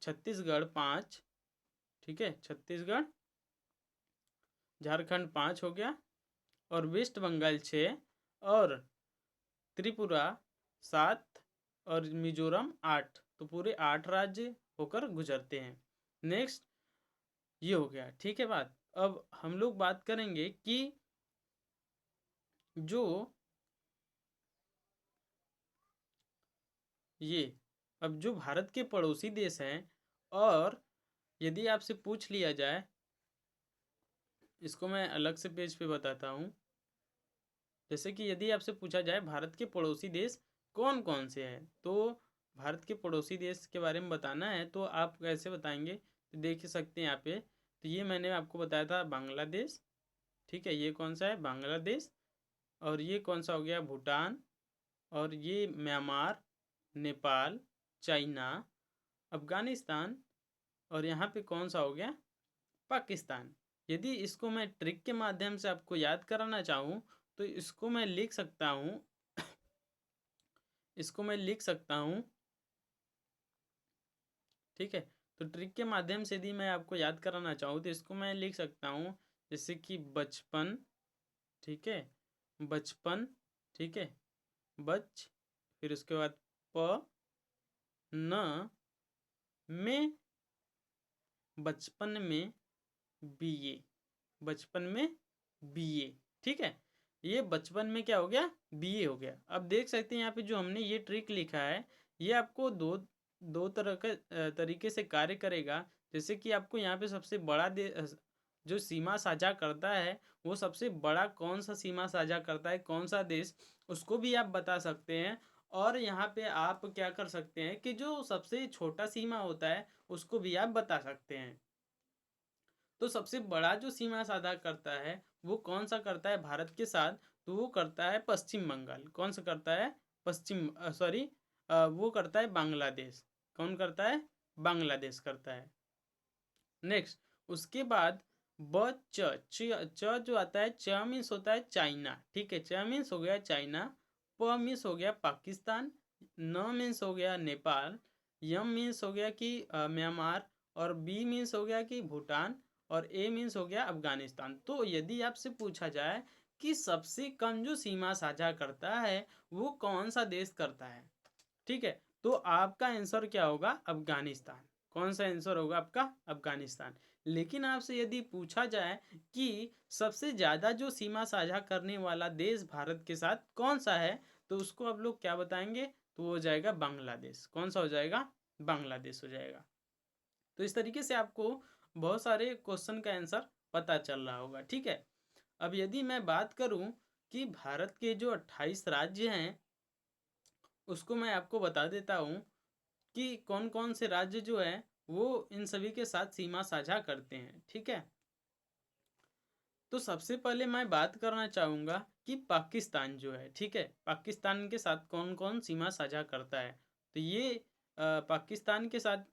छत्तीसगढ़ पाँच, ठीक है, छत्तीसगढ़ झारखंड पाँच हो गया, और वेस्ट बंगाल छः, और त्रिपुरा सात, और मिजोरम आठ। तो पूरे 8 राज्य होकर गुजरते हैं। नेक्स्ट, ये हो गया। ठीक है बात, अब हम लोग बात करेंगे कि जो ये अब जो भारत के पड़ोसी देश हैं, और यदि आपसे पूछ लिया जाए, इसको मैं अलग से पेज पे बताता हूँ। जैसे कि यदि आपसे पूछा जाए भारत के पड़ोसी देश कौन कौन से हैं, तो भारत के पड़ोसी देश के बारे में बताना है, तो आप कैसे बताएंगे, तो देख सकते हैं यहाँ पे। तो ये मैंने आपको बताया था बांग्लादेश। ठीक है, ये कौन सा है, बांग्लादेश। और ये कौन सा हो गया, भूटान। और ये म्यांमार, नेपाल, चाइना, अफगानिस्तान। और यहाँ पे कौन सा हो गया, पाकिस्तान। यदि इसको मैं ट्रिक के माध्यम से आपको याद कराना चाहूँ, तो इसको मैं लिख सकता हूँ इसको मैं लिख सकता हूँ। ठीक है, तो ट्रिक के माध्यम से यदि मैं आपको याद कराना चाहूँ, तो इसको मैं लिख सकता हूँ जैसे कि बचपन, ठीक है, बचपन, ठीक है, बच, फिर उसके बाद न में बचपन में बीए, बचपन में बीए, ठीक है। ये बचपन में क्या हो गया, बीए हो गया। अब देख सकते हैं यहाँ पे जो हमने ये ट्रिक लिखा है, ये आपको दो दो तरह के तरीके से कार्य करेगा। जैसे कि आपको यहाँ पे सबसे बड़ा जो सीमा साझा करता है, वो सबसे बड़ा कौन सा सीमा साझा करता है, कौन सा देश, उसको भी आप बता सकते हैं। और यहाँ पे आप क्या कर सकते हैं कि जो सबसे छोटा सीमा होता है उसको भी आप बता सकते हैं। तो सबसे बड़ा जो सीमा साझा करता है वो कौन सा करता है भारत के साथ, तो वो करता है पश्चिम बंगाल। कौन सा करता है, पश्चिम सॉरी वो करता है बांग्लादेश। कौन करता है, बांग्लादेश करता है। नेक्स्ट, उसके बाद ब च जो आता है, च मीन्स होता है चाइना, ठीक है। च मीन्स हो गया चाइना, प मीन्स हो गया पाकिस्तान, न मीन्स हो गया नेपाल, यम मीन्स हो गया कि म्यांमार, और बी मीन्स हो गया कि भूटान, और ए मीन्स हो गया अफगानिस्तान। तो यदि आपसे पूछा जाए कि सबसे कम जो सीमा साझा करता है वो कौन सा देश करता है, ठीक है, तो आपका आंसर क्या होगा, अफगानिस्तान। कौन सा आंसर होगा आपका, अफगानिस्तान। लेकिन आपसे यदि पूछा जाए कि सबसे ज़्यादा जो सीमा साझा करने वाला देश भारत के साथ कौन सा है, तो उसको आप लोग क्या बताएंगे, तो वो हो जाएगा बांग्लादेश। कौन सा हो जाएगा, बांग्लादेश हो जाएगा। तो इस तरीके से आपको बहुत सारे क्वेश्चन का आंसर पता चल रहा होगा, ठीक है। अब यदि मैं बात करूं कि भारत के जो 28 राज्य हैं, उसको मैं आपको बता देता हूं कि कौन कौन से राज्य जो है वो इन सभी के साथ सीमा साझा करते हैं, ठीक है। तो सबसे पहले मैं बात करना चाहूँगा कि पाकिस्तान जो है, ठीक है, पाकिस्तान के साथ कौन कौन सीमा साझा करता है। तो ये पाकिस्तान के साथ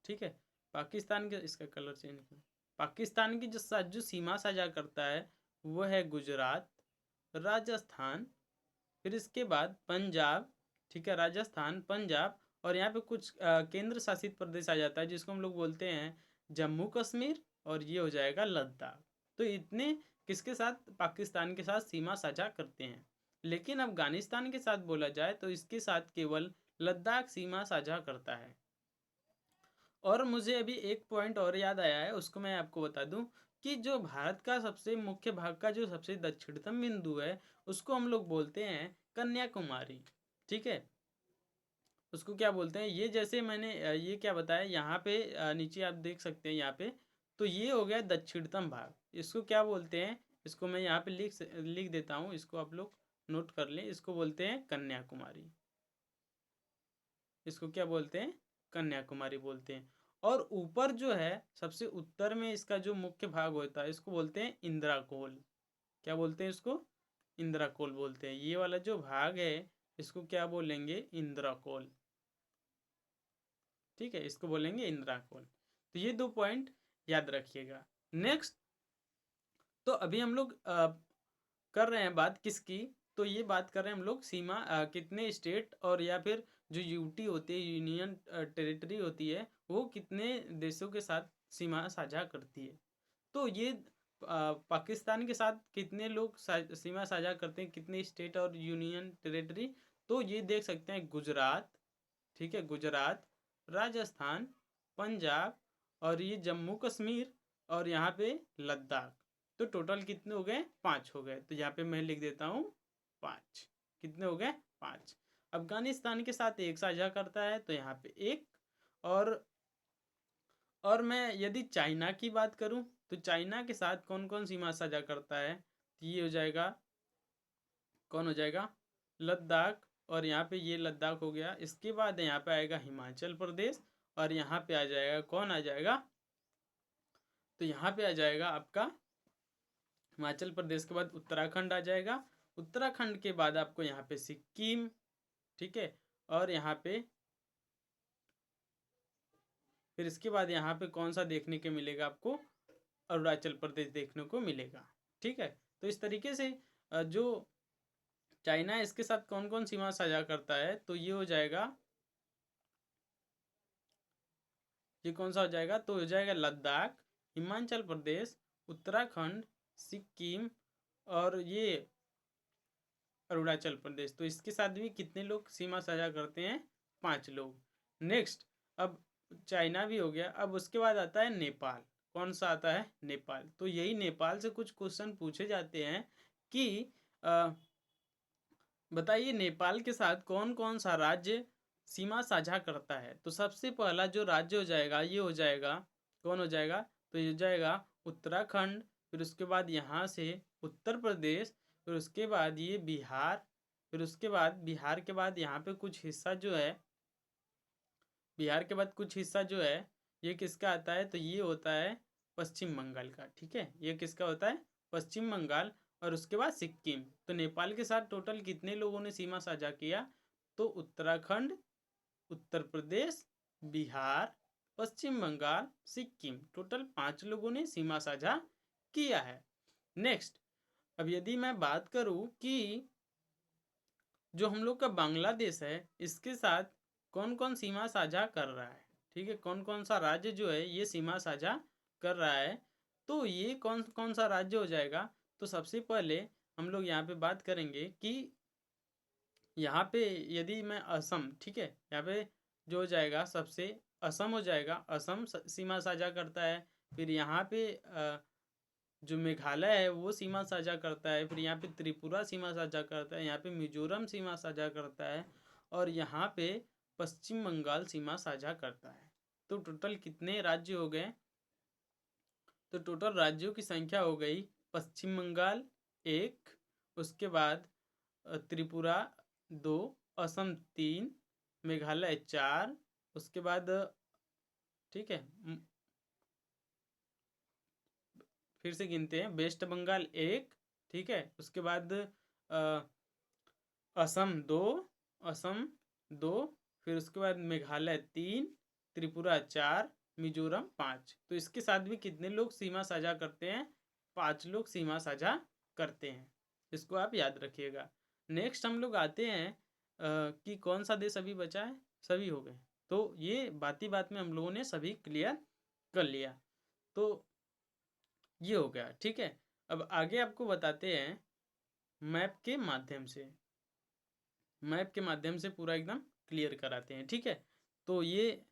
ठीक है, पाकिस्तान के, इसका कलर चेंज कर, पाकिस्तान की जो साथ जो सीमा साझा करता है वो है गुजरात, राजस्थान, फिर इसके बाद पंजाब, ठीक है, राजस्थान, पंजाब, और यहाँ पे कुछ केंद्र शासित प्रदेश आ जाता है जिसको हम लोग बोलते हैं जम्मू कश्मीर, और ये हो जाएगा लद्दाख। तो इतने किसके साथ, पाकिस्तान के साथ सीमा साझा करते हैं। लेकिन अफगानिस्तान के साथ बोला जाए तो इसके साथ केवल लद्दाख सीमा साझा करता है। और मुझे अभी एक पॉइंट और याद आया है, उसको मैं आपको बता दूं कि जो भारत का सबसे मुख्य भाग का जो सबसे दक्षिणतम बिंदु है उसको हम लोग बोलते हैं कन्याकुमारी, ठीक है। उसको क्या बोलते हैं, ये जैसे मैंने ये क्या बताया यहाँ पे नीचे आप देख सकते हैं यहाँ पे, तो ये हो गया दक्षिणतम भाग। इसको क्या बोलते हैं, इसको मैं यहाँ पे लिख देता हूँ, इसको आप लोग नोट कर लें। इसको बोलते हैं कन्याकुमारी, इसको क्या बोलते हैं, कन्याकुमारी बोलते हैं। और ऊपर जो है सबसे उत्तर में इसका जो मुख्य भाग होता है इसको बोलते हैं इंद्राकोल। क्या बोलते हैं इसको, इंद्राकोल बोलते हैं। ये वाला जो भाग है इसको क्या बोलेंगे, इंद्राकोल, ठीक है, इसको बोलेंगे इंद्राकोल। तो ये दो पॉइंट याद रखिएगा। नेक्स्ट, तो अभी हम लोग कर रहे हैं बात किसकी, तो ये बात कर रहे हैं हम लोग सीमा कितने स्टेट और या फिर जो यूटी होती है, यूनियन टेरिटरी होती है, वो कितने देशों के साथ सीमा साझा करती है। तो ये पाकिस्तान के साथ कितने लोग सीमा साझा करते हैं, कितने स्टेट और यूनियन टेरिटरी, तो ये देख सकते हैं गुजरात, ठीक है, गुजरात, राजस्थान, पंजाब, और ये जम्मू कश्मीर, और यहाँ पे लद्दाख। तो टोटल कितने हो गए, 5 हो गए। तो यहाँ पे मैं लिख देता हूँ 5। कितने हो गए, 5। अफगानिस्तान के साथ एक साझा करता है तो यहाँ पे एक। और और मैं यदि चाइना की बात करूँ तो चाइना के साथ कौन कौन सीमा साझा करता है, तो ये हो जाएगा, कौन हो जाएगा, लद्दाख, और यहाँ पे ये लद्दाख हो गया। इसके बाद यहाँ पे आएगा हिमाचल प्रदेश, और यहाँ पे आ जाएगा, कौन आ जाएगा, तो यहाँ पे आ जाएगा आपका हिमाचल प्रदेश के बाद उत्तराखंड आ जाएगा। उत्तराखंड के बाद आपको यहाँ पे सिक्किम, ठीक है, और यहाँ पे फिर इसके बाद यहाँ पे कौन सा देखने के मिलेगा आपको, अरुणाचल प्रदेश देखने को मिलेगा, ठीक है। तो इस तरीके से जो चाइना है इसके साथ कौन कौन सीमा साझा करता है, तो ये हो जाएगा, ये कौन सा हो जाएगा, तो हो जाएगा लद्दाख, हिमाचल प्रदेश, उत्तराखंड, सिक्किम और ये अरुणाचल प्रदेश। तो इसके साथ भी कितने लोग सीमा साझा करते हैं? 5 लोग। नेक्स्ट, अब चाइना भी हो गया। अब उसके बाद आता है नेपाल। कौन सा आता है? नेपाल। तो यही नेपाल से कुछ क्वेश्चन पूछे जाते हैं कि बताइए नेपाल के साथ कौन कौन सा राज्य सीमा साझा करता है। तो सबसे पहला जो राज्य हो जाएगा ये हो जाएगा, कौन हो जाएगा? तो ये हो जाएगा उत्तराखंड। फिर उसके बाद यहाँ से उत्तर प्रदेश, फिर उसके बाद ये बिहार, फिर उसके बाद बिहार के बाद यहाँ पे कुछ हिस्सा जो है, बिहार के बाद कुछ हिस्सा जो है ये किसका आता है? तो ये होता है पश्चिम बंगाल का। ठीक है, ये किसका होता है? पश्चिम बंगाल। और उसके बाद सिक्किम। तो नेपाल के साथ टोटल कितने लोगों ने सीमा साझा किया? तो उत्तराखंड, उत्तर प्रदेश, बिहार, पश्चिम बंगाल, सिक्किम, टोटल 5 लोगों ने सीमा साझा किया है। नेक्स्ट, अब यदि मैं बात करूं कि जो हम लोग का बांग्लादेश है इसके साथ कौन कौन सीमा साझा कर रहा है, ठीक है, कौन कौन सा राज्य जो है ये सीमा साझा कर रहा है, तो ये कौन कौन सा राज्य हो जाएगा? तो सबसे पहले हम लोग यहाँ पे बात करेंगे कि यहाँ पे यदि मैं असम, ठीक है, यहाँ पे जो हो जाएगा सबसे असम हो जाएगा। असम सीमा साझा करता है। फिर यहाँ पे जो मेघालय है वो सीमा साझा करता है। फिर यहाँ पे त्रिपुरा सीमा साझा करता है। यहाँ पे मिजोरम सीमा साझा करता है। और यहाँ पे पश्चिम बंगाल सीमा साझा करता है। तो टोटल कितने राज्य हो गए? तो टोटल राज्यों की संख्या हो गई पश्चिम बंगाल 1, उसके बाद त्रिपुरा 2, असम 3, मेघालय 4, उसके बाद ठीक है फिर से गिनते हैं, वेस्ट बंगाल 1, ठीक है, उसके बाद असम 2, असम 2, फिर उसके बाद मेघालय 3, त्रिपुरा 4, मिजोरम 5। तो इसके साथ भी कितने लोग सीमा साझा करते हैं? 5 लोग सीमा साझा करते हैं। इसको आप याद रखिएगा। नेक्स्ट हम लोग आते हैं कि कौन सा देश अभी बचा है? सभी हो गए। तो ये बात ही बात में हम लोगों ने सभी क्लियर कर लिया। तो ये हो गया, ठीक है। अब आगे आपको बताते हैं मैप के माध्यम से, मैप के माध्यम से पूरा एकदम क्लियर कराते हैं, ठीक है। तो ये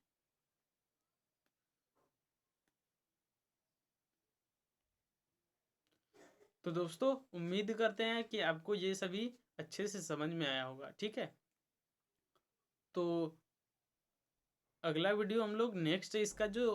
तो दोस्तों उम्मीद करते हैं कि आपको ये सभी अच्छे से समझ में आया होगा, ठीक है। तो अगला वीडियो हम लोग नेक्स्ट इसका जो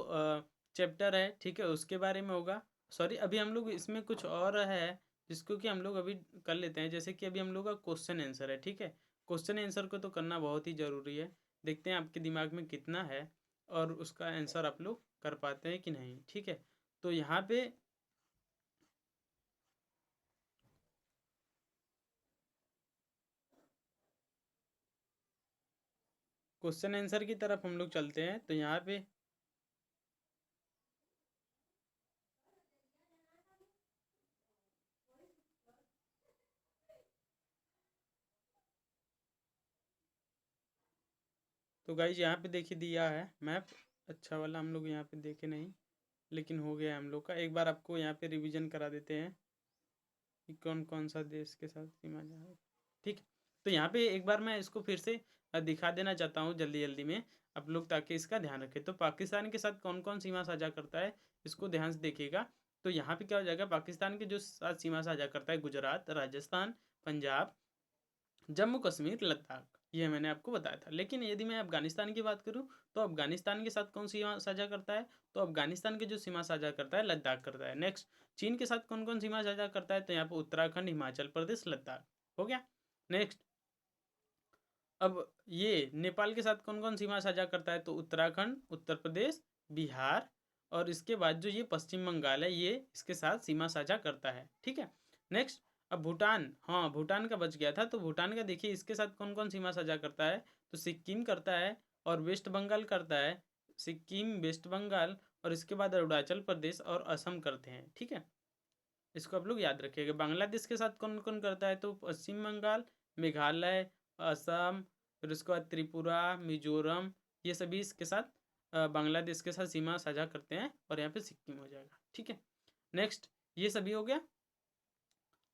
चैप्टर है, ठीक है, उसके बारे में होगा। सॉरी, अभी हम लोग इसमें कुछ और है जिसको कि हम लोग अभी कर लेते हैं। जैसे कि अभी हम लोग का क्वेश्चन आंसर है, ठीक है। क्वेश्चन आंसर को तो करना बहुत ही ज़रूरी है। देखते हैं आपके दिमाग में कितना है और उसका आंसर आप लोग कर पाते हैं कि नहीं, ठीक है। तो यहाँ पे क्वेश्चन आंसर की तरफ हम लोग चलते हैं। तो यहाँ पे तो गाइज यहाँ पे देखिए दिया है मैप, अच्छा वाला हम लोग यहाँ पे देखे नहीं, लेकिन हो गया हम लोग का। एक बार आपको यहाँ पे रिवीजन करा देते हैं कि कौन कौन सा देश के साथ सीमा है, ठीक। तो यहाँ पे एक बार मैं इसको फिर से दिखा देना चाहता हूँ जल्दी जल्दी में आप लोग, ताकि इसका ध्यान रखें। तो पाकिस्तान के साथ कौन कौन सीमा साझा करता है इसको ध्यान से देखिएगा। तो यहाँ पे क्या हो जाएगा, पाकिस्तान के जो साथ सीमा साझा करता है गुजरात, राजस्थान, पंजाब, जम्मू कश्मीर, लद्दाख, ये मैंने आपको बताया था। लेकिन यदि मैं अफगानिस्तान की बात करूं तो अफगानिस्तान के साथ कौन सीमा साझा करता है? तो अफगानिस्तान के जो सीमा साझा करता है लद्दाख करता है। नेक्स्ट, चीन के साथ कौन कौन सीमा साझा करता है? तो यहाँ पर उत्तराखंड, हिमाचल प्रदेश, लद्दाख हो गया। नेक्स्ट, अब ये नेपाल के साथ कौन कौन सीमा साझा करता है? तो उत्तराखंड, उत्तर प्रदेश, बिहार, और इसके बाद जो ये पश्चिम बंगाल है ये इसके साथ सीमा साझा करता है, ठीक है। नेक्स्ट, अब भूटान, हाँ भूटान का बच गया था। तो भूटान का देखिए इसके साथ कौन कौन सीमा साझा करता है? तो सिक्किम करता है और वेस्ट बंगाल करता है। सिक्किम, वेस्ट बंगाल, और इसके बाद अरुणाचल प्रदेश और असम करते हैं, ठीक है। इसको आप लोग याद रखिएगा। बांग्लादेश के साथ कौन कौन करता है? तो पश्चिम बंगाल, मेघालय, असम, फिर उसके बाद त्रिपुरा, मिजोरम, ये सभी इसके साथ बांग्लादेश के साथ सीमा साझा करते हैं। और यहाँ पे सिक्किम हो जाएगा, ठीक है। नेक्स्ट, ये सभी हो गया।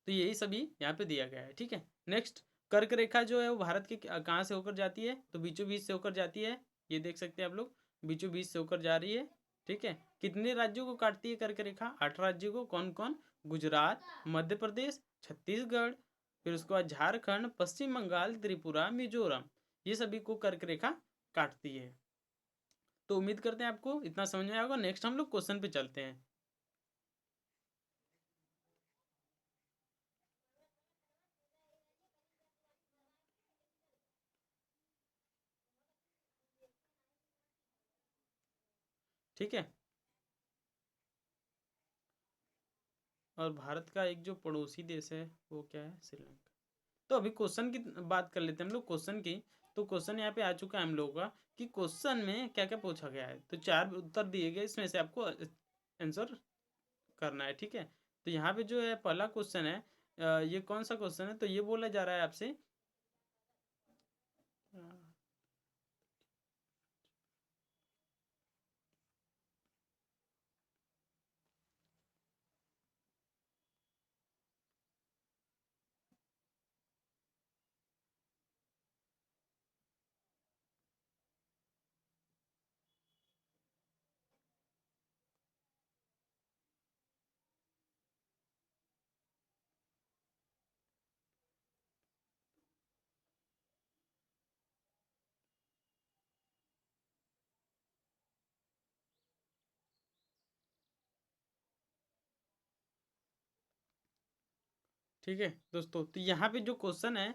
तो यही सभी यहाँ पे दिया गया है, ठीक है। नेक्स्ट, कर्क रेखा जो है वो भारत के कहाँ से होकर जाती है, तो बीचों बीच से होकर जाती है। ये देख सकते हैं आप लोग, बीचों बीच से होकर जा रही है, ठीक है। कितने राज्यों को काटती है कर्क रेखा, 8 राज्यों को। कौन कौन, गुजरात, मध्य प्रदेश, छत्तीसगढ़, फिर उसके बाद झारखंड, पश्चिम बंगाल, त्रिपुरा, मिजोरम, ये सभी को कर्क रेखा काटती है। तो उम्मीद करते हैं आपको इतना समझ में आया होगा। नेक्स्ट हम लोग क्वेश्चन पे चलते हैं। ठीक है, और भारत का एक जो पड़ोसी देश है वो क्या है, श्रीलंका। तो अभी क्वेश्चन की बात कर लेते हैं हम लोग, क्वेश्चन की। तो क्वेश्चन यहाँ पे आ चुका है हम लोगों का कि क्वेश्चन में क्या क्या पूछा गया है। तो 4 उत्तर दिए गए, इसमें से आपको आंसर करना है, ठीक है। तो यहाँ पे जो है पहला क्वेश्चन है, ये कौन सा क्वेश्चन है, तो ये बोला जा रहा है आपसे, ठीक है दोस्तों। तो यहाँ पे जो क्वेश्चन है,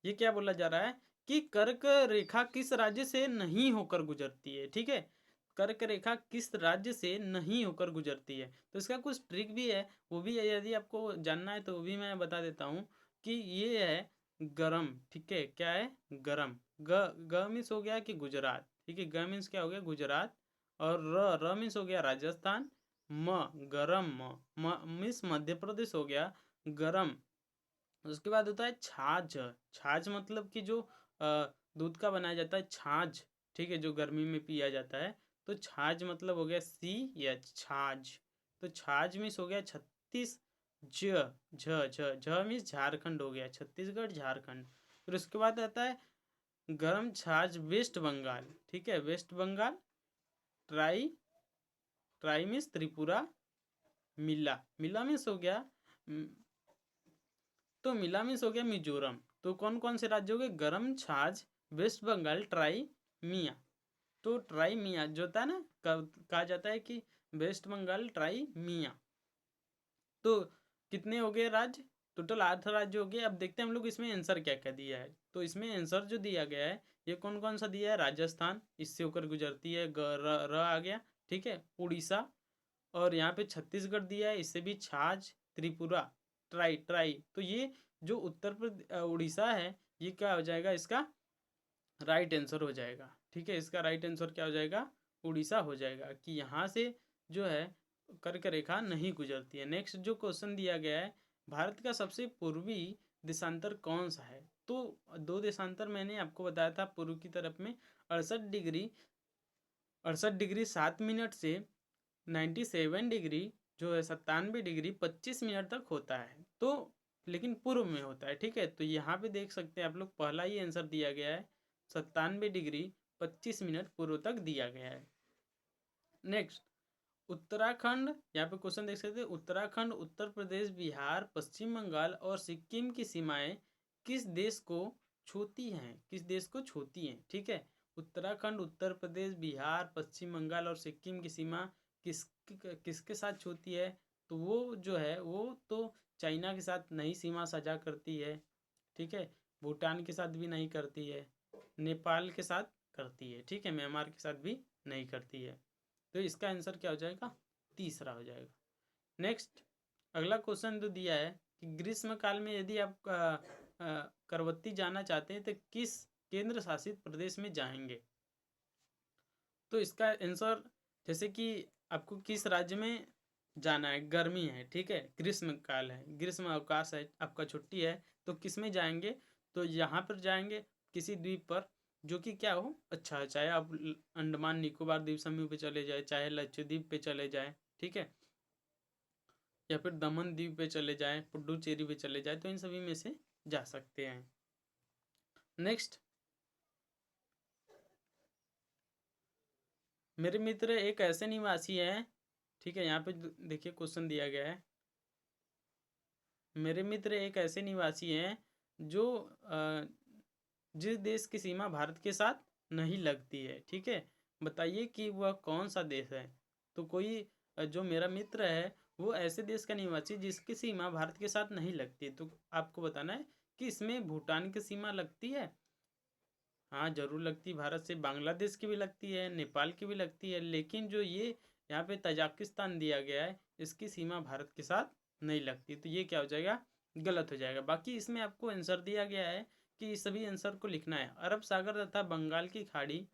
ये क्या बोला जा रहा है कि कर्क रेखा किस राज्य से नहीं होकर गुजरती है, ठीक है। कर्क रेखा किस राज्य से नहीं होकर गुजरती है, तो इसका कुछ ट्रिक भी है, वो भी यदि आपको जानना है तो वो भी मैं बता देता हूँ कि ये है गरम, ठीक है। क्या है, गरम। ग मीन्स हो गया कि गुजरात, ठीक है। ग मीन्स क्या हो गया, गुजरात। और र मीन्स हो गया राजस्थान। म, गरम, म मीन्स मध्य प्रदेश हो गया गरम। उसके बाद होता है छाछ। छाछ मतलब कि जो दूध का बनाया जाता है छाछ, ठीक है, जो गर्मी में पिया जाता है। तो छाछ मतलब हो गया सी एच, छाछ। तो छाछ मीन्स हो गया छत्तीस, ज झ झ झ मीन्स झारखंड हो गया, छत्तीसगढ़ झारखंड। फिर उसके बाद आता है गरम छाछ वेस्ट बंगाल, ठीक है, West Bengal. Tri, tri means Tripura. मिला, मिला मीन्स हो गया, तो मिला मीन्स हो गया मिजोरम। तो कौन कौन से राज्य हो गए, गरम छाछ, वेस्ट बंगाल, ट्राई, मिया। तो ट्राई मिया जो होता है ना, कहा जाता है कि वेस्ट बंगाल ट्राई मिया। तो कितने हो गए राज्य, टोटल 8 राज्य हो गए। अब देखते हैं हम लोग इसमें आंसर क्या क्या दिया है। तो इसमें आंसर जो दिया गया है, ये कौन कौन सा दिया है, राजस्थान, इससे होकर गुजरती है, र आ गया, ठीक है। उड़ीसा, और यहाँ पे छत्तीसगढ़ दिया है, इससे भी छाछ, त्रिपुरा, ट्राई ट्राई। तो ये जो उत्तर प्रदेश उड़ीसा है, ये क्या हो जाएगा, इसका राइट आंसर हो जाएगा, ठीक है। इसका राइट आंसर क्या हो जाएगा, उड़ीसा हो जाएगा, कि यहाँ से जो है कर्क रेखा नहीं गुजरती है। नेक्स्ट जो क्वेश्चन दिया गया है, भारत का सबसे पूर्वी देशांतर कौन सा है। तो 2 देशांतर मैंने आपको बताया था पूर्व की तरफ में, 68 डिग्री, 68 डिग्री 7 मिनट से 97 डिग्री जो है 97 डिग्री 25 मिनट तक होता है। तो लेकिन पूर्व में होता है, ठीक है। तो यहाँ पे देख सकते हैं आप लोग, पहला ही आंसर दिया गया है, 97 डिग्री 25 मिनट पूर्व तक दिया गया है। नेक्स्ट, उत्तराखंड, यहाँ पे क्वेश्चन देख सकते हैं, उत्तराखंड, उत्तर प्रदेश, बिहार, पश्चिम बंगाल और सिक्किम की सीमाएं किस देश को छूती हैं, किस देश को छूती हैं, ठीक है। उत्तराखंड, उत्तर प्रदेश, बिहार, पश्चिम बंगाल और सिक्किम की सीमा किस किसके साथ छूती है, तो वो जो है वो तो चाइना के साथ नहीं सीमा साझा करती है, ठीक है। भूटान के साथ भी नहीं करती है, नेपाल के साथ करती है, ठीक है, म्यांमार के साथ भी नहीं करती है। तो इसका आंसर क्या हो जाएगा, तीसरा हो जाएगा। नेक्स्ट, अगला क्वेश्चन जो दिया है कि ग्रीष्म काल में यदि आप करवत्ती जाना चाहते हैं तो किस केंद्र शासित प्रदेश में जाएंगे। तो इसका आंसर, जैसे कि आपको किस राज्य में जाना है, गर्मी है, ठीक है, ग्रीष्म काल है, ग्रीष्म अवकाश है, आपका छुट्टी है, तो किस में जाएंगे, तो यहाँ पर जाएंगे किसी द्वीप पर जो कि क्या हो, अच्छा है, चाहे आप अंडमान निकोबार द्वीप समूह पे चले जाए, चाहे लक्षद्वीप पे चले जाए, ठीक है। या फिर दमन द्वीप पे चले जाएं, पुडुचेरी पे चले जाएं, तो इन सभी में से जा सकते हैं। नेक्स्ट, मेरे मित्र एक ऐसे निवासी हैं, ठीक है, यहाँ पे देखिए क्वेश्चन दिया गया है, मेरे मित्र एक ऐसे निवासी हैं जो जिस देश की सीमा भारत के साथ नहीं लगती है, ठीक है, बताइए कि वह कौन सा देश है। तो कोई जो मेरा मित्र है वो ऐसे देश का निवासी जिसकी सीमा भारत के साथ नहीं लगती, तो आपको बताना है कि इसमें भूटान की सीमा लगती है, हाँ जरूर लगती है, भारत से बांग्लादेश की भी लगती है, नेपाल की भी लगती है, लेकिन जो ये यहाँ पे तजाकिस्तान दिया गया है इसकी सीमा भारत के साथ नहीं लगती, तो ये क्या हो जाएगा, गलत हो जाएगा। बाकी इसमें आपको आंसर दिया गया है कि इस सभी आंसर को लिखना है। अरब सागर तथा बंगाल की खाड़ी,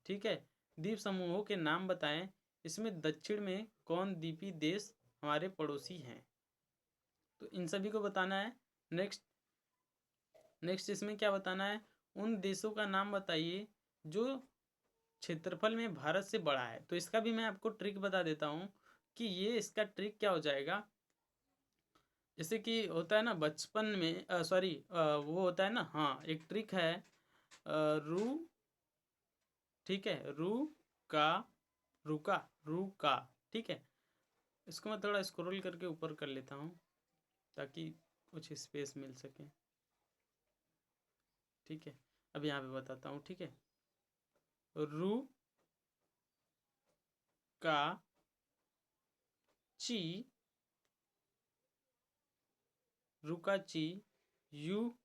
ठीक है, द्वीप समूहों के नाम बताएं, इसमें दक्षिण में कौन द्वीपी देश हमारे पड़ोसी हैं, तो इन सभी को बताना है। नेक्स्ट इसमें क्या बताना है, उन देशों का नाम बताइए जो क्षेत्रफल में भारत से बड़ा है। तो इसका भी मैं आपको ट्रिक बता देता हूँ कि ये इसका ट्रिक क्या हो जाएगा, जैसे कि होता है ना बचपन में, सॉरी वो होता है ना, हाँ एक ट्रिक है, रू, ठीक है, रू का, ठीक है, इसको मैं थोड़ा स्क्रॉल करके ऊपर कर लेता हूँ ताकि कुछ स्पेस मिल सके, ठीक है, अब यहाँ पे बताता हूँ, ठीक है, रू का ची, रुकाची, यू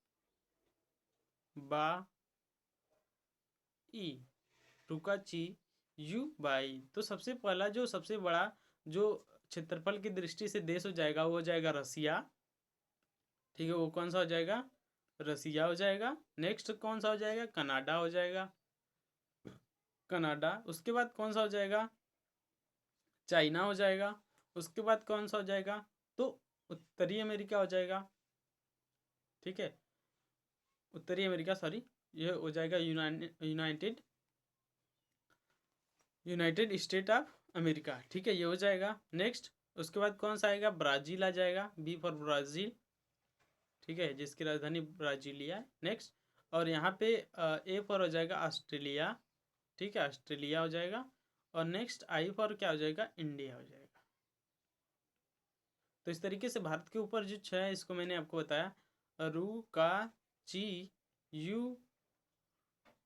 बा ई, रुकाची यू बाई। तो सबसे पहला जो सबसे बड़ा जो क्षेत्रफल की दृष्टि से देश हो जाएगा वो हो जाएगा रसिया, ठीक है, वो कौन सा हो जाएगा, रसिया हो जाएगा। नेक्स्ट कौन सा हो जाएगा, कनाडा हो जाएगा, कनाडा। उसके बाद कौन सा हो जाएगा, चाइना हो जाएगा। उसके बाद कौन सा हो जाएगा, तो उत्तरी अमेरिका हो जाएगा, ठीक है, उत्तरी अमेरिका, सॉरी, ये हो जाएगा यूनाइटेड स्टेट ऑफ अमेरिका, ठीक है, ये हो जाएगा। नेक्स्ट उसके बाद कौन सा आएगा, ब्राज़ील आ जाएगा, बी फॉर ब्राज़ील, ठीक है, जिसकी राजधानी ब्राजीलिया है। नेक्स्ट, और यहाँ पे ए फॉर हो जाएगा ऑस्ट्रेलिया, ठीक है, ऑस्ट्रेलिया हो जाएगा। और नेक्स्ट आई फॉर क्या हो जाएगा, इंडिया हो जाएगा। तो इस तरीके से भारत के ऊपर जो 6 है इसको मैंने आपको बताया, रू का ची यू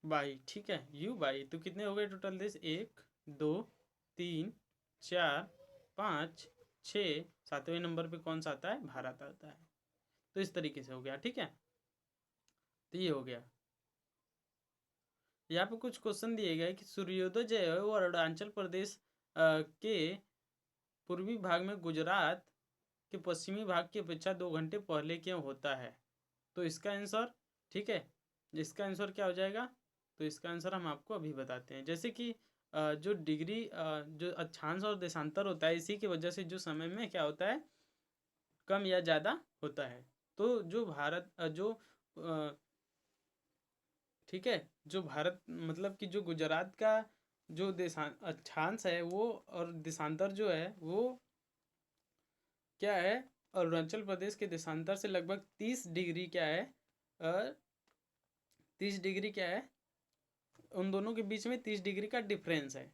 बाई, ठीक है, यू बाई। तो कितने हो गए टोटल देश, 1 2 3 4 5 6, 7वें नंबर पे कौन सा आता है, भारत आता है। तो इस तरीके से हो गया, ठीक है, तो ये हो गया। यहाँ पे कुछ क्वेश्चन दिए गए कि सूर्योदय जो है वो अरुणाचल प्रदेश के पूर्वी भाग में गुजरात के पश्चिमी भाग की अपेक्षा 2 घंटे पहले क्यों होता है। तो इसका आंसर, ठीक है, इसका आंसर क्या हो जाएगा, तो इसका आंसर हम आपको अभी बताते हैं। जैसे कि जो डिग्री जो अक्षांश और देशांतर होता है इसी की वजह से जो समय में क्या होता है, कम या ज़्यादा होता है। तो जो भारत जो ठीक है, जो भारत मतलब कि जो गुजरात का जो अक्षांश है वो और देशांतर जो है वो क्या है, अरुणाचल प्रदेश के देशांतर से लगभग 30 डिग्री क्या है, 30 डिग्री क्या है, उन दोनों के बीच में 30 डिग्री का डिफरेंस है,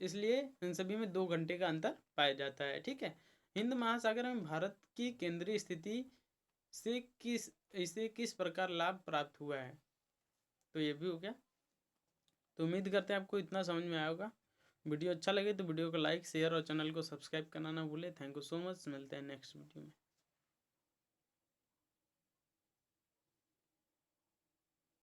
इसलिए इन सभी में 2 घंटे का अंतर पाया जाता है, ठीक है। हिंद महासागर में भारत की केंद्रीय स्थिति से इसे किस प्रकार लाभ प्राप्त हुआ है, तो ये भी हो गया। तो उम्मीद करते हैं आपको इतना समझ में आया होगा। वीडियो अच्छा लगे तो वीडियो को लाइक शेयर और चैनल को सब्सक्राइब करना ना भूले। थैंक यू सो मच, मिलते हैं नेक्स्ट वीडियो में।